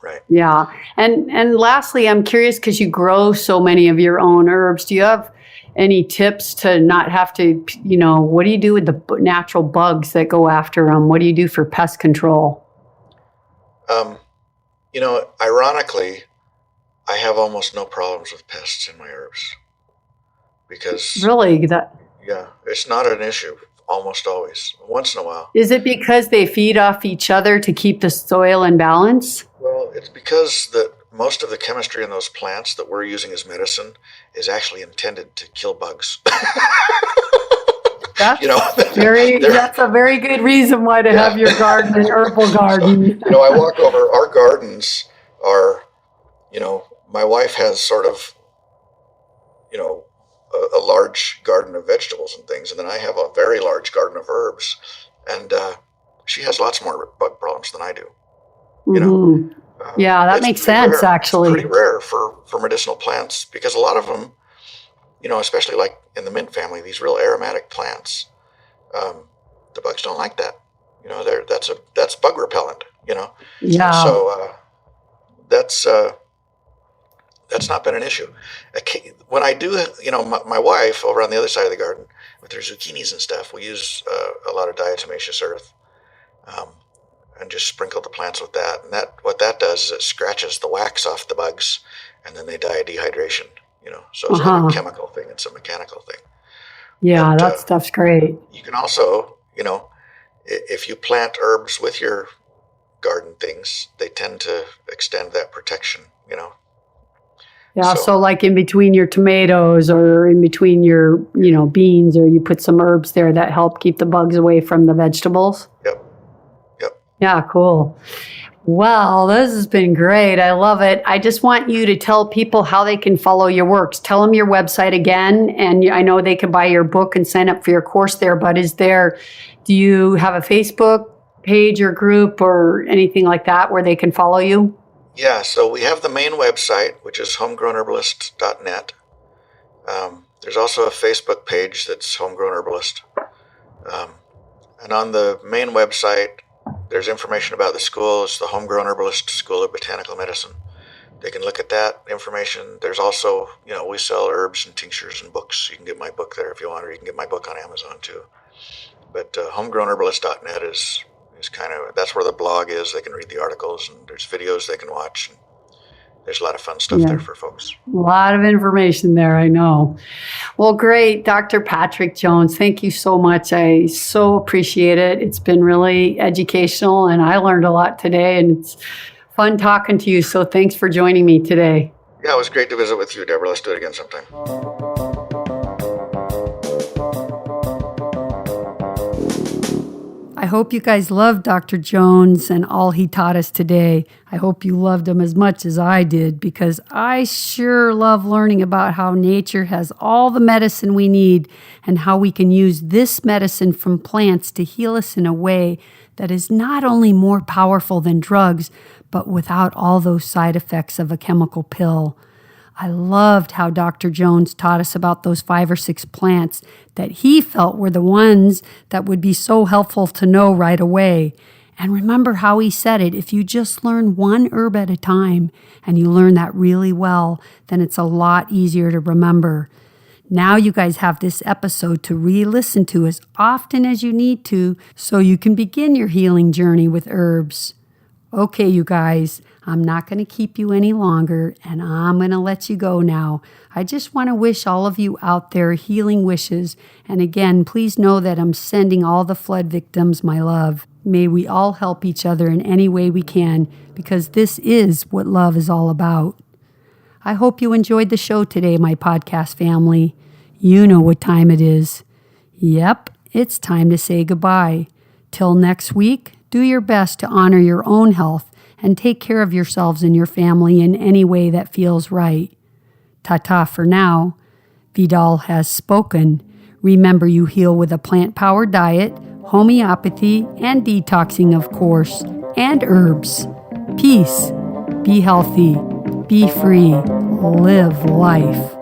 Speaker 1: Right.
Speaker 3: Yeah. And lastly, I'm curious, because you grow so many of your own herbs, do you have any tips to not have to, what do you do with the natural bugs that go after them? What do you do for pest control?
Speaker 1: Ironically, I have almost no problems with pests in my herbs, because
Speaker 3: really,
Speaker 1: it's not an issue almost always. Once in a while.
Speaker 3: Is it because they feed off each other to keep the soil in balance?
Speaker 1: Well, it's because that most of the chemistry in those plants that we're using as medicine is actually intended to kill bugs.
Speaker 3: That's that's a very good reason why to have your garden an herbal garden.
Speaker 1: So, I walk over, our gardens are, my wife has sort of, a large garden of vegetables and things, and then I have a very large garden of herbs, and she has lots more bug problems than I do.
Speaker 3: That makes sense,
Speaker 1: rare.
Speaker 3: Actually.
Speaker 1: It's pretty rare for medicinal plants, because a lot of them, especially like in the mint family, these real aromatic plants, the bugs don't like that. That's bug repellent.
Speaker 3: Yeah.
Speaker 1: So that's not been an issue. When I do, my wife over on the other side of the garden with her zucchinis and stuff, we use a lot of diatomaceous earth, and just sprinkle the plants with that. And what that does is it scratches the wax off the bugs, and then they die of dehydration. So it's not a chemical thing; it's a mechanical thing.
Speaker 3: Yeah, that stuff's great. You
Speaker 1: can also, if you plant herbs with your garden things, they tend to extend that protection.
Speaker 3: Yeah, so like in between your tomatoes or in between your, beans, or you put some herbs there that help keep the bugs away from the vegetables.
Speaker 1: Yep.
Speaker 3: Yeah, cool. Well, this has been great. I love it. I just want you to tell people how they can follow your works. Tell them your website again, and I know they can buy your book and sign up for your course there, but do you have a Facebook page or group or anything like that where they can follow you?
Speaker 1: Yeah, so we have the main website, which is homegrownherbalist.net. There's also a Facebook page that's Homegrown Herbalist. And on the main website, there's information about the school. It's the Homegrown Herbalist School of Botanical Medicine. They can look at that information. There's also, we sell herbs and tinctures and books. You can get my book there if you want, or you can get my book on Amazon too. But homegrownherbalist.net is kind of, that's where the blog is. They can read the articles, and there's videos they can watch. And there's a lot of fun stuff there for folks.
Speaker 3: A lot of information there, I know. Well, great. Dr. Patrick Jones, thank you so much. I so appreciate it. It's been really educational, and I learned a lot today, and it's fun talking to you. So thanks for joining me today.
Speaker 1: Yeah, it was great to visit with you, Deborah. Let's do it again sometime.
Speaker 3: I hope you guys loved Dr. Jones and all he taught us today. I hope you loved him as much as I did, because I sure love learning about how nature has all the medicine we need and how we can use this medicine from plants to heal us in a way that is not only more powerful than drugs, but without all those side effects of a chemical pill. I loved how Dr. Jones taught us about those 5 or 6 plants that he felt were the ones that would be so helpful to know right away. And remember how he said it, if you just learn one herb at a time and you learn that really well, then it's a lot easier to remember. Now you guys have this episode to re-listen to as often as you need to so you can begin your healing journey with herbs. Okay, you guys, I'm not going to keep you any longer and I'm going to let you go now. I just want to wish all of you out there healing wishes. And again, please know that I'm sending all the flood victims my love. May we all help each other in any way we can because this is what love is all about. I hope you enjoyed the show today, my podcast family. You know what time it is. Yep, it's time to say goodbye. Till next week, do your best to honor your own health and take care of yourselves and your family in any way that feels right. Ta-ta for now. Vidal has spoken. Remember, you heal with a plant-powered diet, homeopathy, and detoxing, of course, and herbs. Peace. Be healthy. Be free. Live life.